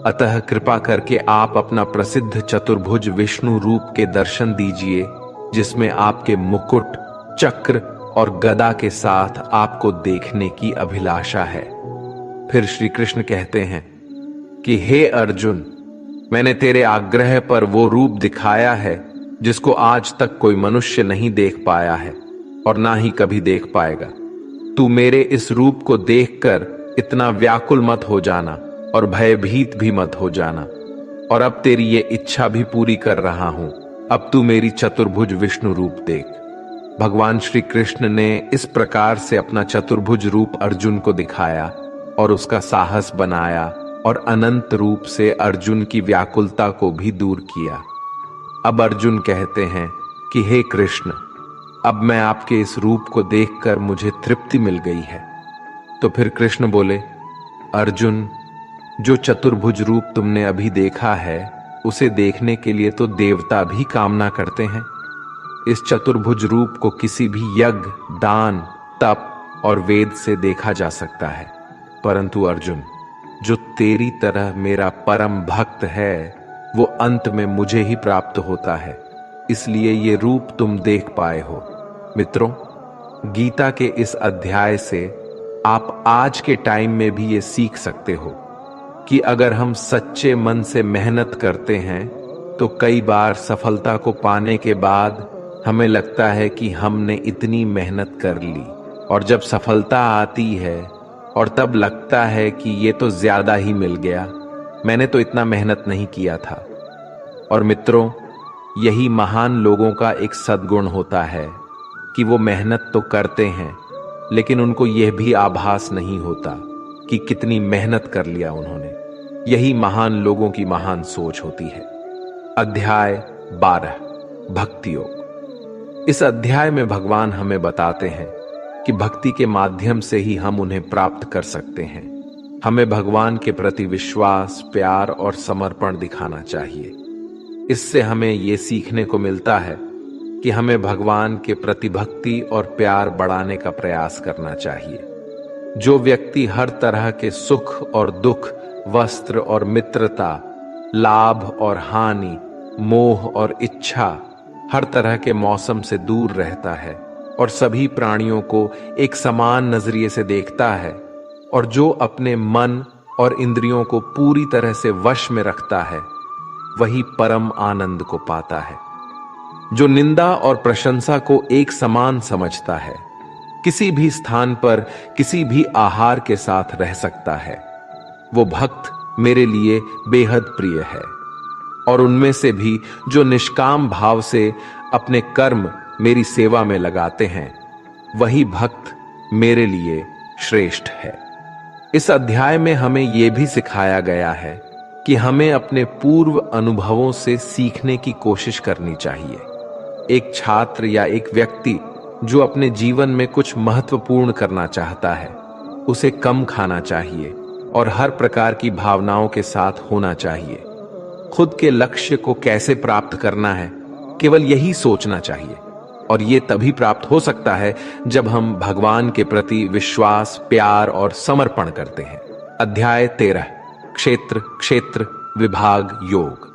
अतः कृपा करके आप अपना प्रसिद्ध चतुर्भुज विष्णु रूप के दर्शन दीजिए, जिसमें आपके मुकुट, चक्र और गदा के साथ आपको देखने की अभिलाषा है। फिर श्री कृष्ण कहते हैं कि हे अर्जुन, मैंने तेरे आग्रह पर वो रूप दिखाया है जिसको आज तक कोई मनुष्य नहीं देख पाया है और ना ही कभी देख पाएगा। तू मेरे इस रूप को देखकर इतना व्याकुल मत हो जाना और भयभीत भी मत हो जाना। और अब तेरी ये इच्छा भी पूरी कर रहा हूं, अब तू मेरी चतुर्भुज विष्णु रूप देख। भगवान श्री कृष्ण ने इस प्रकार से अपना चतुर्भुज रूप अर्जुन को दिखाया और उसका साहस बनाया और अनंत रूप से अर्जुन की व्याकुलता को भी दूर किया। अब अर्जुन कहते हैं कि हे कृष्ण, अब मैं आपके इस रूप को देखकर मुझे तृप्ति मिल गई है। तो फिर कृष्ण बोले, अर्जुन, जो चतुर्भुज रूप तुमने अभी देखा है, उसे देखने के लिए तो देवता भी कामना करते हैं। इस चतुर्भुज रूप को किसी भी यज्ञ, दान, तप और वेद से देखा जा सकता है, परंतु अर्जुन, जो तेरी तरह मेरा परम भक्त है, वो अंत में मुझे ही प्राप्त होता है, इसलिए ये रूप तुम देख पाए हो। मित्रों, गीता के इस अध्याय से आप आज के टाइम में भी ये सीख सकते हो कि अगर हम सच्चे मन से मेहनत करते हैं तो कई बार सफलता को पाने के बाद हमें लगता है कि हमने इतनी मेहनत कर ली, और जब सफलता आती है और तब लगता है कि ये तो ज्यादा ही मिल गया, मैंने तो इतना मेहनत नहीं किया था। और मित्रों, यही महान लोगों का एक सद्गुण होता है कि वो मेहनत तो करते हैं, लेकिन उनको यह भी आभास नहीं होता कि कितनी मेहनत कर लिया उन्होंने। यही महान लोगों की महान सोच होती है। अध्याय 12, भक्ति योग। इस अध्याय में भगवान हमें बताते हैं कि भक्ति के माध्यम से ही हम उन्हें प्राप्त कर सकते हैं। हमें भगवान के प्रति विश्वास, प्यार और समर्पण दिखाना चाहिए। इससे हमें ये सीखने को मिलता है कि हमें भगवान के प्रति भक्ति और प्यार बढ़ाने का प्रयास करना चाहिए। जो व्यक्ति हर तरह के सुख और दुख, वस्त्र और मित्रता, लाभ और हानि, मोह और इच्छा, हर तरह के मौसम से दूर रहता है और सभी प्राणियों को एक समान नजरिए से देखता है, और जो अपने मन और इंद्रियों को पूरी तरह से वश में रखता है, वही परम आनंद को पाता है। जो निंदा और प्रशंसा को एक समान समझता है, किसी भी स्थान पर किसी भी आहार के साथ रह सकता है, वो भक्त मेरे लिए बेहद प्रिय है। और उनमें से भी जो निष्काम भाव से अपने कर्म मेरी सेवा में लगाते हैं, वही भक्त मेरे लिए श्रेष्ठ है। इस अध्याय में हमें यह भी सिखाया गया है कि हमें अपने पूर्व अनुभवों से सीखने की कोशिश करनी चाहिए। एक छात्र या एक व्यक्ति जो अपने जीवन में कुछ महत्वपूर्ण करना चाहता है, उसे कम खाना चाहिए और हर प्रकार की भावनाओं के साथ होना चाहिए। खुद के लक्ष्य को कैसे प्राप्त करना है, केवल यही सोचना चाहिए, और ये तभी प्राप्त हो सकता है जब हम भगवान के प्रति विश्वास, प्यार और समर्पण करते हैं। अध्याय 13, क्षेत्र क्षेत्र विभाग योग।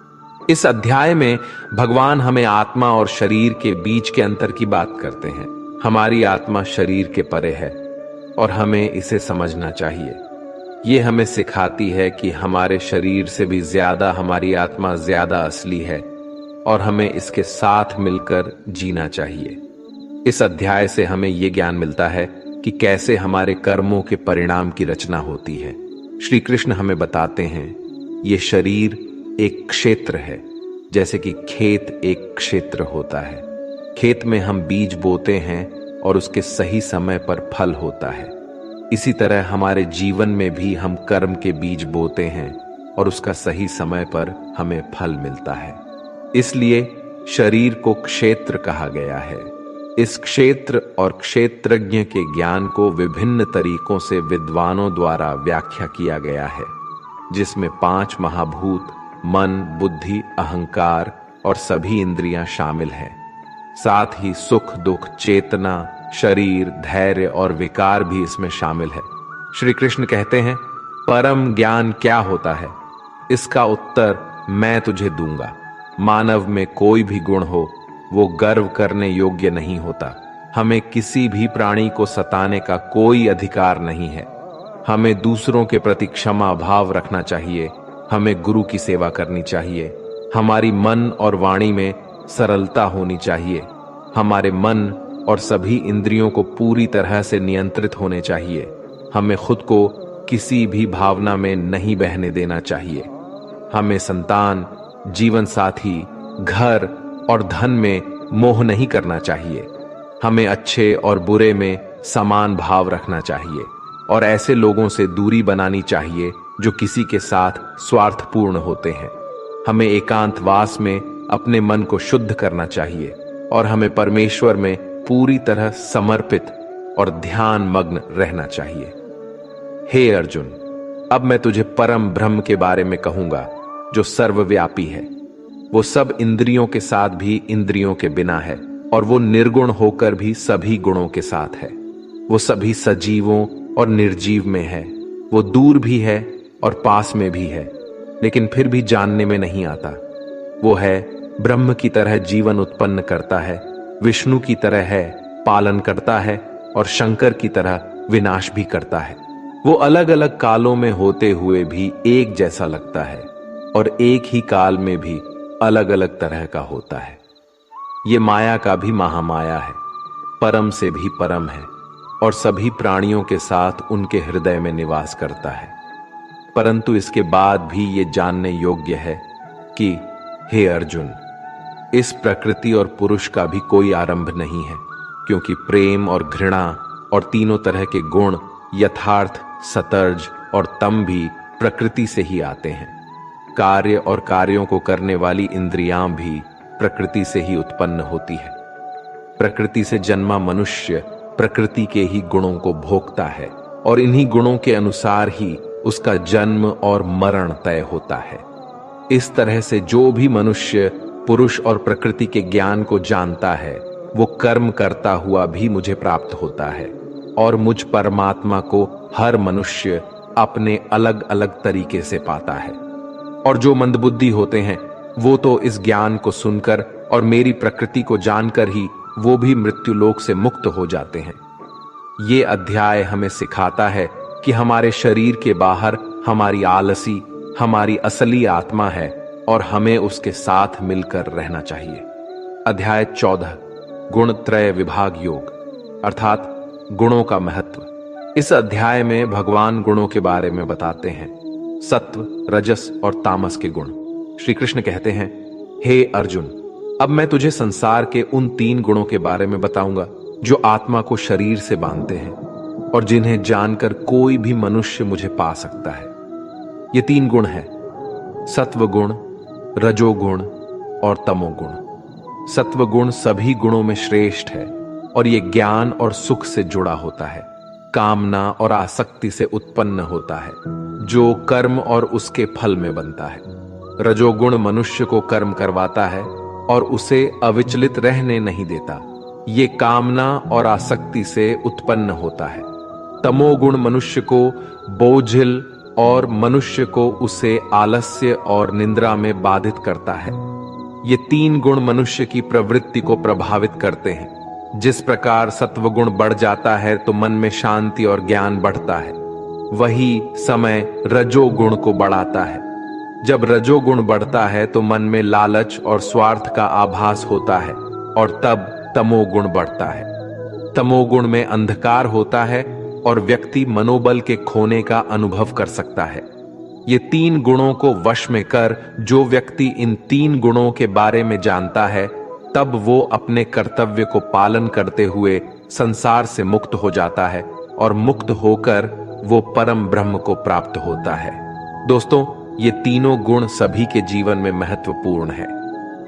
इस अध्याय में भगवान हमें आत्मा और शरीर के बीच के अंतर की बात करते हैं। हमारी आत्मा शरीर के परे है और हमें इसे समझना चाहिए। ये हमें सिखाती है कि हमारे शरीर से भी ज्यादा हमारी आत्मा ज्यादा असली है और हमें इसके साथ मिलकर जीना चाहिए। इस अध्याय से हमें ये ज्ञान मिलता है कि कैसे हमारे कर्मों के परिणाम की रचना होती है। श्री कृष्ण हमें बताते हैं, ये शरीर एक क्षेत्र है, जैसे कि खेत एक क्षेत्र होता है। खेत में हम बीज बोते हैं और उसके सही समय पर फल होता है। इसी तरह हमारे जीवन में भी हम कर्म के बीज बोते हैं और उसका सही समय पर हमें फल मिलता है। इसलिए शरीर को क्षेत्र कहा गया है। इस क्षेत्र और क्षेत्रज्ञ के ज्ञान को विभिन्न तरीकों से विद्वानों द्वारा व्याख्या किया गया है, जिसमें 5 महाभूत मन, बुद्धि, अहंकार और सभी इंद्रियां शामिल हैं। साथ ही सुख, दुख, चेतना, शरीर, धैर्य और विकार भी इसमें शामिल है। श्री कृष्ण कहते हैं, परम ज्ञान क्या होता है? इसका उत्तर मैं तुझे दूंगा। मानव में कोई भी गुण हो, वो गर्व करने योग्य नहीं होता। हमें किसी भी प्राणी को सताने का कोई अधिकार नहीं है। हमें दूसरों के प्रति क्षमा भाव रखना चाहिए। हमें गुरु की सेवा करनी चाहिए। हमारी मन और वाणी में सरलता होनी चाहिए। हमारे मन और सभी इंद्रियों को पूरी तरह से नियंत्रित होने चाहिए। हमें खुद को किसी भी भावना में नहीं बहने देना चाहिए। हमें संतान, जीवन साथी, घर और धन में मोह नहीं करना चाहिए। हमें अच्छे और बुरे में समान भाव रखना चाहिए और ऐसे लोगों से दूरी बनानी चाहिए जो किसी के साथ स्वार्थपूर्ण होते हैं। हमें एकांतवास में अपने मन को शुद्ध करना चाहिए और हमें परमेश्वर में पूरी तरह समर्पित और ध्यान मग्न रहना चाहिए। हे अर्जुन, अब मैं तुझे परम ब्रह्म के बारे में कहूंगा जो सर्वव्यापी है। वो सब इंद्रियों के साथ भी इंद्रियों के बिना है और वो निर्गुण होकर भी सभी गुणों के साथ है। वो सभी सजीवों और निर्जीव में है। वो दूर भी है और पास में भी है, लेकिन फिर भी जानने में नहीं आता। वो है ब्रह्म की तरह जीवन उत्पन्न करता है, विष्णु की तरह है पालन करता है और शंकर की तरह विनाश भी करता है। वो अलग अलग कालों में होते हुए भी एक जैसा लगता है और एक ही काल में भी अलग अलग तरह का होता है। ये माया का भी महामाया है, परम से भी परम है और सभी प्राणियों के साथ उनके हृदय में निवास करता है। परंतु इसके बाद भी ये जानने योग्य है कि हे अर्जुन, इस प्रकृति और पुरुष का भी कोई आरंभ नहीं है, क्योंकि प्रेम और घृणा और तीनों तरह के गुण, यथार्थ, सतर्ज और तम भी प्रकृति से ही आते हैं। कार्य और कार्यों को करने वाली इंद्रियां भी प्रकृति से ही उत्पन्न होती है। प्रकृति से जन्मा मनुष्य प्रकृति के ही गुणों को भोगता है और इन्हीं गुणों के अनुसार ही उसका जन्म और मरण तय होता है। इस तरह से जो भी मनुष्य पुरुष और प्रकृति के ज्ञान को जानता है, वो कर्म करता हुआ भी मुझे प्राप्त होता है और मुझ परमात्मा को हर मनुष्य अपने अलग अलग तरीके से पाता है। और जो मंदबुद्धि होते हैं, वो तो इस ज्ञान को सुनकर और मेरी प्रकृति को जानकर ही वो भी मृत्युलोक से मुक्त हो जाते हैं। ये अध्याय हमें सिखाता है कि हमारे शरीर के बाहर हमारी आलसी, हमारी असली आत्मा है और हमें उसके साथ मिलकर रहना चाहिए। अध्याय 14 गुणत्रय विभाग योग, अर्थात गुणों का महत्व। इस अध्याय में भगवान गुणों के बारे में बताते हैं, सत्व, रजस और तामस के गुण। श्री कृष्ण कहते हैं, हे अर्जुन, अब मैं तुझे संसार के उन 3 गुणों के बारे में बताऊंगा जो आत्मा को शरीर से बांधते हैं और जिन्हें जानकर कोई भी मनुष्य मुझे पा सकता है। ये 3 गुण हैं, सत्वगुण, रजोगुण और तमोगुण। सत्वगुण सभी गुणों में श्रेष्ठ है और ये ज्ञान और सुख से जुड़ा होता है, कामना और आसक्ति से उत्पन्न होता है, जो कर्म और उसके फल में बनता है। रजोगुण मनुष्य को कर्म करवाता है और उसे अविचलित रहने नहीं देता। ये कामना और आसक्ति से उत्पन्न होता है। तमोगुण मनुष्य को बोझिल और मनुष्य को उसे आलस्य और निद्रा में बाधित करता है। ये 3 गुण मनुष्य की प्रवृत्ति को प्रभावित करते हैं। जिस प्रकार सत्वगुण बढ़ जाता है तो मन में शांति और ज्ञान बढ़ता है, वही समय रजोगुण को बढ़ाता है। जब रजोगुण बढ़ता है तो मन में लालच और स्वार्थ का आभास होता है और तब तमोगुण बढ़ता है। तमोगुण में अंधकार होता है और व्यक्ति मनोबल के खोने का अनुभव कर सकता है। ये 3 गुणों को वश में कर जो व्यक्ति इन 3 गुणों के बारे में जानता है, तब वो अपने कर्तव्य को पालन करते हुए संसार से मुक्त हो जाता है और मुक्त होकर वो परम ब्रह्म को प्राप्त होता है। दोस्तों, ये तीनों गुण सभी के जीवन में महत्वपूर्ण है।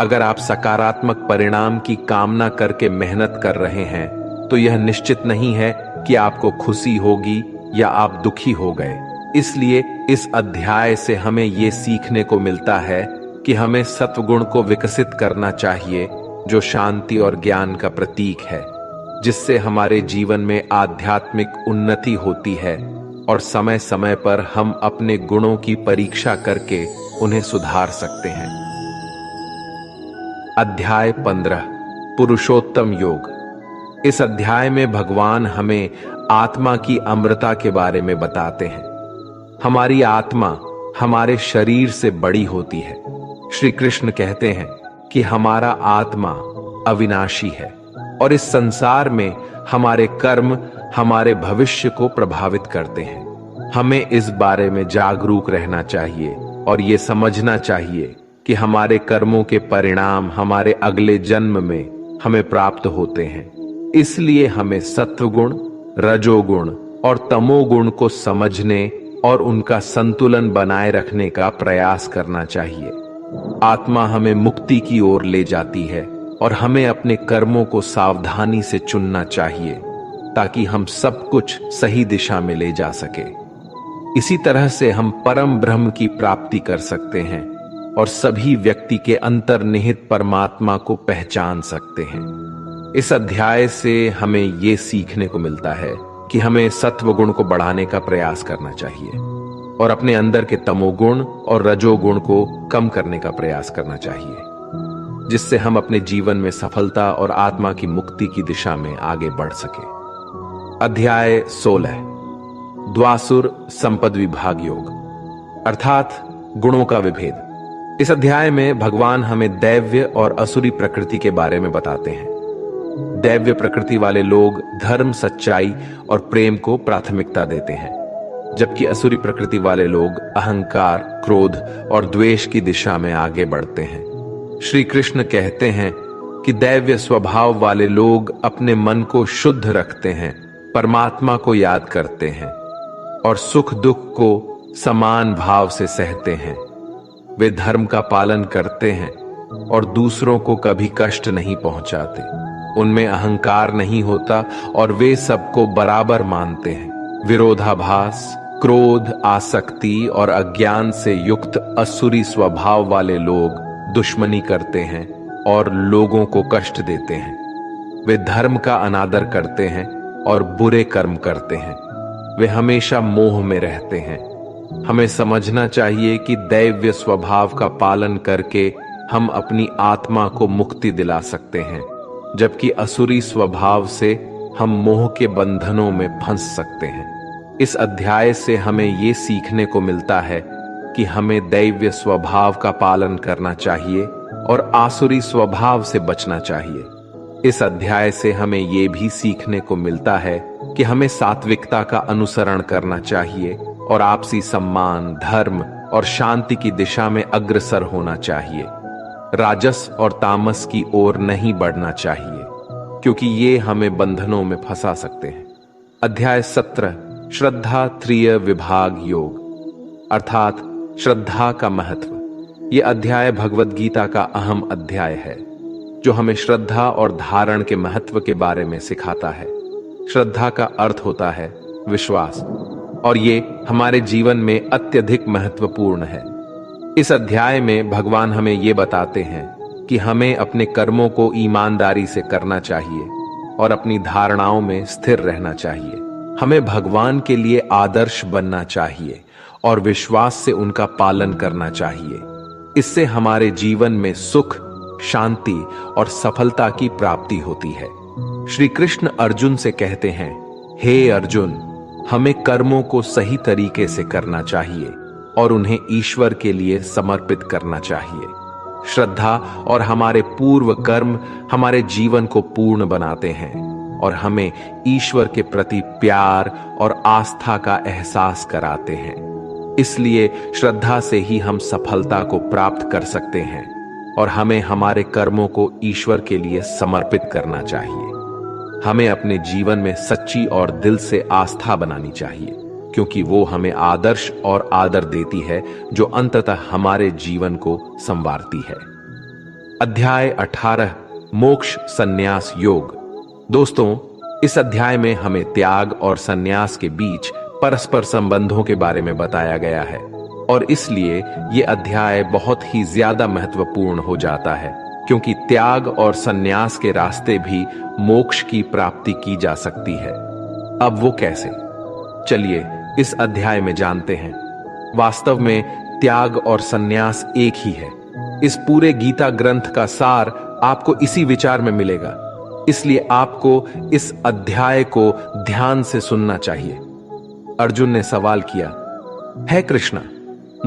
अगर आप सकारात्मक परिणाम की कामना करके मेहनत कर रहे हैं तो यह निश्चित नहीं है कि आपको खुशी होगी या आप दुखी हो गए। इसलिए इस अध्याय से हमें यह सीखने को मिलता है कि हमें सत्वगुण को विकसित करना चाहिए, जो शांति और ज्ञान का प्रतीक है, जिससे हमारे जीवन में आध्यात्मिक उन्नति होती है और समय समय पर हम अपने गुणों की परीक्षा करके उन्हें सुधार सकते हैं। अध्याय 15 पुरुषोत्तम योग। इस अध्याय में भगवान हमें आत्मा की अमरता के बारे में बताते हैं। हमारी आत्मा हमारे शरीर से बड़ी होती है। श्री कृष्ण कहते हैं कि हमारा आत्मा अविनाशी है और इस संसार में हमारे कर्म हमारे भविष्य को प्रभावित करते हैं। हमें इस बारे में जागरूक रहना चाहिए और ये समझना चाहिए कि हमारे कर्मों के परिणाम हमारे अगले जन्म में हमें प्राप्त होते हैं। इसलिए हमें सत्वगुण, रजोगुण और तमोगुण को समझने और उनका संतुलन बनाए रखने का प्रयास करना चाहिए। आत्मा हमें मुक्ति की ओर ले जाती है और हमें अपने कर्मों को सावधानी से चुनना चाहिए ताकि हम सब कुछ सही दिशा में ले जा सके। इसी तरह से हम परम ब्रह्म की प्राप्ति कर सकते हैं और सभी व्यक्ति के अंतर्निहित परमात्मा को पहचान सकते हैं। इस अध्याय से हमें यह सीखने को मिलता है कि हमें सत्वगुण को बढ़ाने का प्रयास करना चाहिए और अपने अंदर के तमोगुण और रजोगुण को कम करने का प्रयास करना चाहिए, जिससे हम अपने जीवन में सफलता और आत्मा की मुक्ति की दिशा में आगे बढ़ सके। अध्याय 16 द्वासुर संपद विभाग योग, अर्थात गुणों का विभेद। इस अध्याय में भगवान हमें दैव्य और असुरी प्रकृति के बारे में बताते हैं। दैव्य प्रकृति वाले लोग धर्म, सच्चाई और प्रेम को प्राथमिकता देते हैं, जबकि असुरी प्रकृति वाले लोग अहंकार, क्रोध और द्वेष की दिशा में आगे बढ़ते हैं। श्री कृष्ण कहते हैं कि दैव्य स्वभाव वाले लोग अपने मन को शुद्ध रखते हैं, परमात्मा को याद करते हैं और सुख दुख को समान भाव से सहते हैं। वे धर्म का पालन करते हैं और दूसरों को कभी कष्ट नहीं पहुंचाते। उनमें अहंकार नहीं होता और वे सबको बराबर मानते हैं। विरोधाभास, क्रोध, आसक्ति और अज्ञान से युक्त असुरी स्वभाव वाले लोग दुश्मनी करते हैं और लोगों को कष्ट देते हैं। वे धर्म का अनादर करते हैं और बुरे कर्म करते हैं। वे हमेशा मोह में रहते हैं। हमें समझना चाहिए कि दैव्य स्वभाव का पालन करके हम अपनी आत्मा को मुक्ति दिला सकते हैं, जबकि असुरी स्वभाव से हम मोह के बंधनों में फंस सकते हैं। इस अध्याय से हमें ये सीखने को मिलता है कि हमें दैव्य स्वभाव का पालन करना चाहिए और आसुरी स्वभाव से बचना चाहिए। इस अध्याय से हमें ये भी सीखने को मिलता है कि हमें सात्विकता का अनुसरण करना चाहिए और आपसी सम्मान, धर्म और शांति की दिशा में अग्रसर होना चाहिए। राजस और तामस की ओर नहीं बढ़ना चाहिए, क्योंकि ये हमें बंधनों में फंसा सकते हैं। अध्याय 17 श्रद्धा त्रिय विभाग योग, अर्थात श्रद्धा का महत्व। ये अध्याय भगवद गीता का अहम अध्याय है, जो हमें श्रद्धा और धारण के महत्व के बारे में सिखाता है। श्रद्धा का अर्थ होता है विश्वास, और ये हमारे जीवन में अत्यधिक महत्वपूर्ण है। इस अध्याय में भगवान हमें ये बताते हैं कि हमें अपने कर्मों को ईमानदारी से करना चाहिए और अपनी धारणाओं में स्थिर रहना चाहिए। हमें भगवान के लिए आदर्श बनना चाहिए और विश्वास से उनका पालन करना चाहिए। इससे हमारे जीवन में सुख, शांति और सफलता की प्राप्ति होती है। श्री कृष्ण अर्जुन से कहते हैं, हे अर्जुन, हमें कर्मों को सही तरीके से करना चाहिए और उन्हें ईश्वर के लिए समर्पित करना चाहिए। श्रद्धा और हमारे पूर्व कर्म हमारे जीवन को पूर्ण बनाते हैं और हमें ईश्वर के प्रति प्यार और आस्था का एहसास कराते हैं। इसलिए श्रद्धा से ही हम सफलता को प्राप्त कर सकते हैं और हमें हमारे कर्मों को ईश्वर के लिए समर्पित करना चाहिए। हमें अपने जीवन में सच्ची और दिल से आस्था बनानी चाहिए, क्योंकि वो हमें आदर्श और आदर देती है जो अंततः हमारे जीवन को संवारती है। अध्याय 18 मोक्ष संन्यास योग। दोस्तों, इस अध्याय में हमें त्याग और संन्यास के बीच परस्पर संबंधों के बारे में बताया गया है और इसलिए ये अध्याय बहुत ही ज्यादा महत्वपूर्ण हो जाता है, क्योंकि त्याग और संन्यास के रास्ते भी मोक्ष की प्राप्ति की जा सकती है। अब वो कैसे? चलिए इस अध्याय में जानते हैं। वास्तव में त्याग और संन्यास एक ही है। इस पूरे गीता ग्रंथ का सार आपको इसी विचार में मिलेगा, इसलिए आपको इस अध्याय को ध्यान से सुनना चाहिए। अर्जुन ने सवाल किया, हे कृष्णा,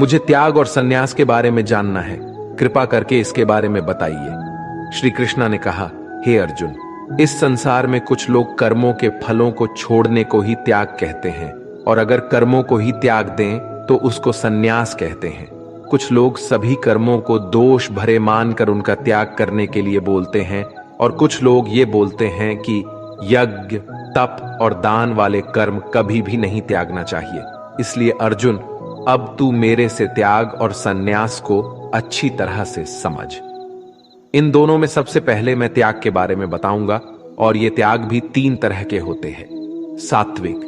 मुझे त्याग और संन्यास के बारे में जानना है, कृपा करके इसके बारे में बताइए। श्री कृष्णा ने कहा, हे अर्जुन, इस संसार में कुछ लोग कर्मों के फलों को छोड़ने को ही त्याग कहते हैं, और अगर कर्मों को ही त्याग दें तो उसको संन्यास कहते हैं। कुछ लोग सभी कर्मों को दोष भरे मानकर उनका त्याग करने के लिए बोलते हैं, और कुछ लोग ये बोलते हैं कि यज्ञ, तप और दान वाले कर्म कभी भी नहीं त्यागना चाहिए। इसलिए अर्जुन, अब तू मेरे से त्याग और संन्यास को अच्छी तरह से समझ। इन दोनों में सबसे पहले मैं त्याग के बारे में बताऊंगा, और ये त्याग भी 3 तरह के होते हैं, सात्विक,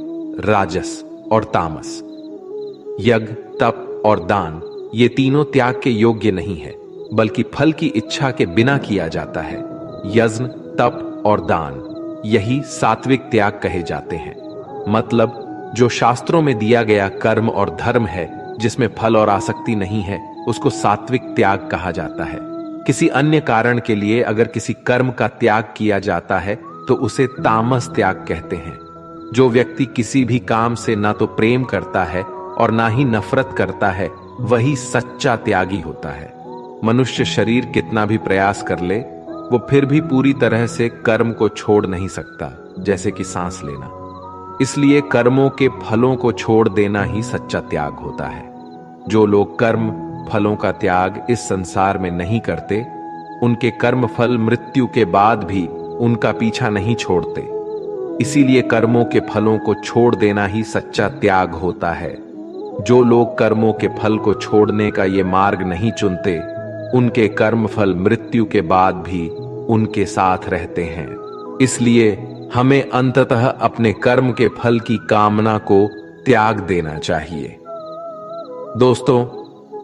राजस और तामस। यज्ञ, तप और दान ये तीनों त्याग के योग्य नहीं है, बल्कि फल की इच्छा के बिना किया जाता है। यज्ञ, तप और दान यही सात्विक त्याग कहे जाते हैं। मतलब जो शास्त्रों में दिया गया कर्म और धर्म है, जिसमें फल और आसक्ति नहीं है, उसको सात्विक त्याग कहा जाता है। किसी अन्य कारण के लिए अगर किसी कर्म का त्याग किया जाता है तो उसे तामस त्याग कहते हैं। जो व्यक्ति किसी भी काम से ना तो प्रेम करता है और ना ही नफरत करता है, वही सच्चा त्यागी होता है। मनुष्य शरीर कितना भी प्रयास कर ले, वो फिर भी पूरी तरह से कर्म को छोड़ नहीं सकता, जैसे कि सांस लेना। इसलिए कर्मों के फलों को छोड़ देना ही सच्चा त्याग होता है। जो लोग कर्म फलों का त्याग इस संसार में नहीं करते, उनके कर्म फल मृत्यु के बाद भी उनका पीछा नहीं छोड़ते। इसीलिए कर्मों के फलों को छोड़ देना ही सच्चा त्याग होता है। जो लोग कर्मों के फल को छोड़ने का ये मार्ग नहीं चुनते, उनके कर्म फल मृत्यु के बाद भी उनके साथ रहते हैं। इसलिए हमें अंततः अपने कर्म के फल की कामना को त्याग देना चाहिए। दोस्तों,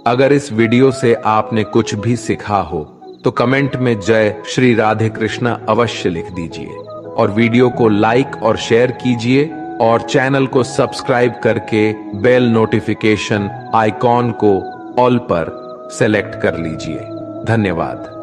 अगर इस वीडियो से आपने कुछ भी सीखा हो तो कमेंट में जय श्री राधे कृष्णा अवश्य लिख दीजिए, और वीडियो को लाइक और शेयर कीजिए, और चैनल को सब्सक्राइब करके बेल नोटिफिकेशन आइकॉन को ऑल पर सेलेक्ट कर लीजिए। धन्यवाद।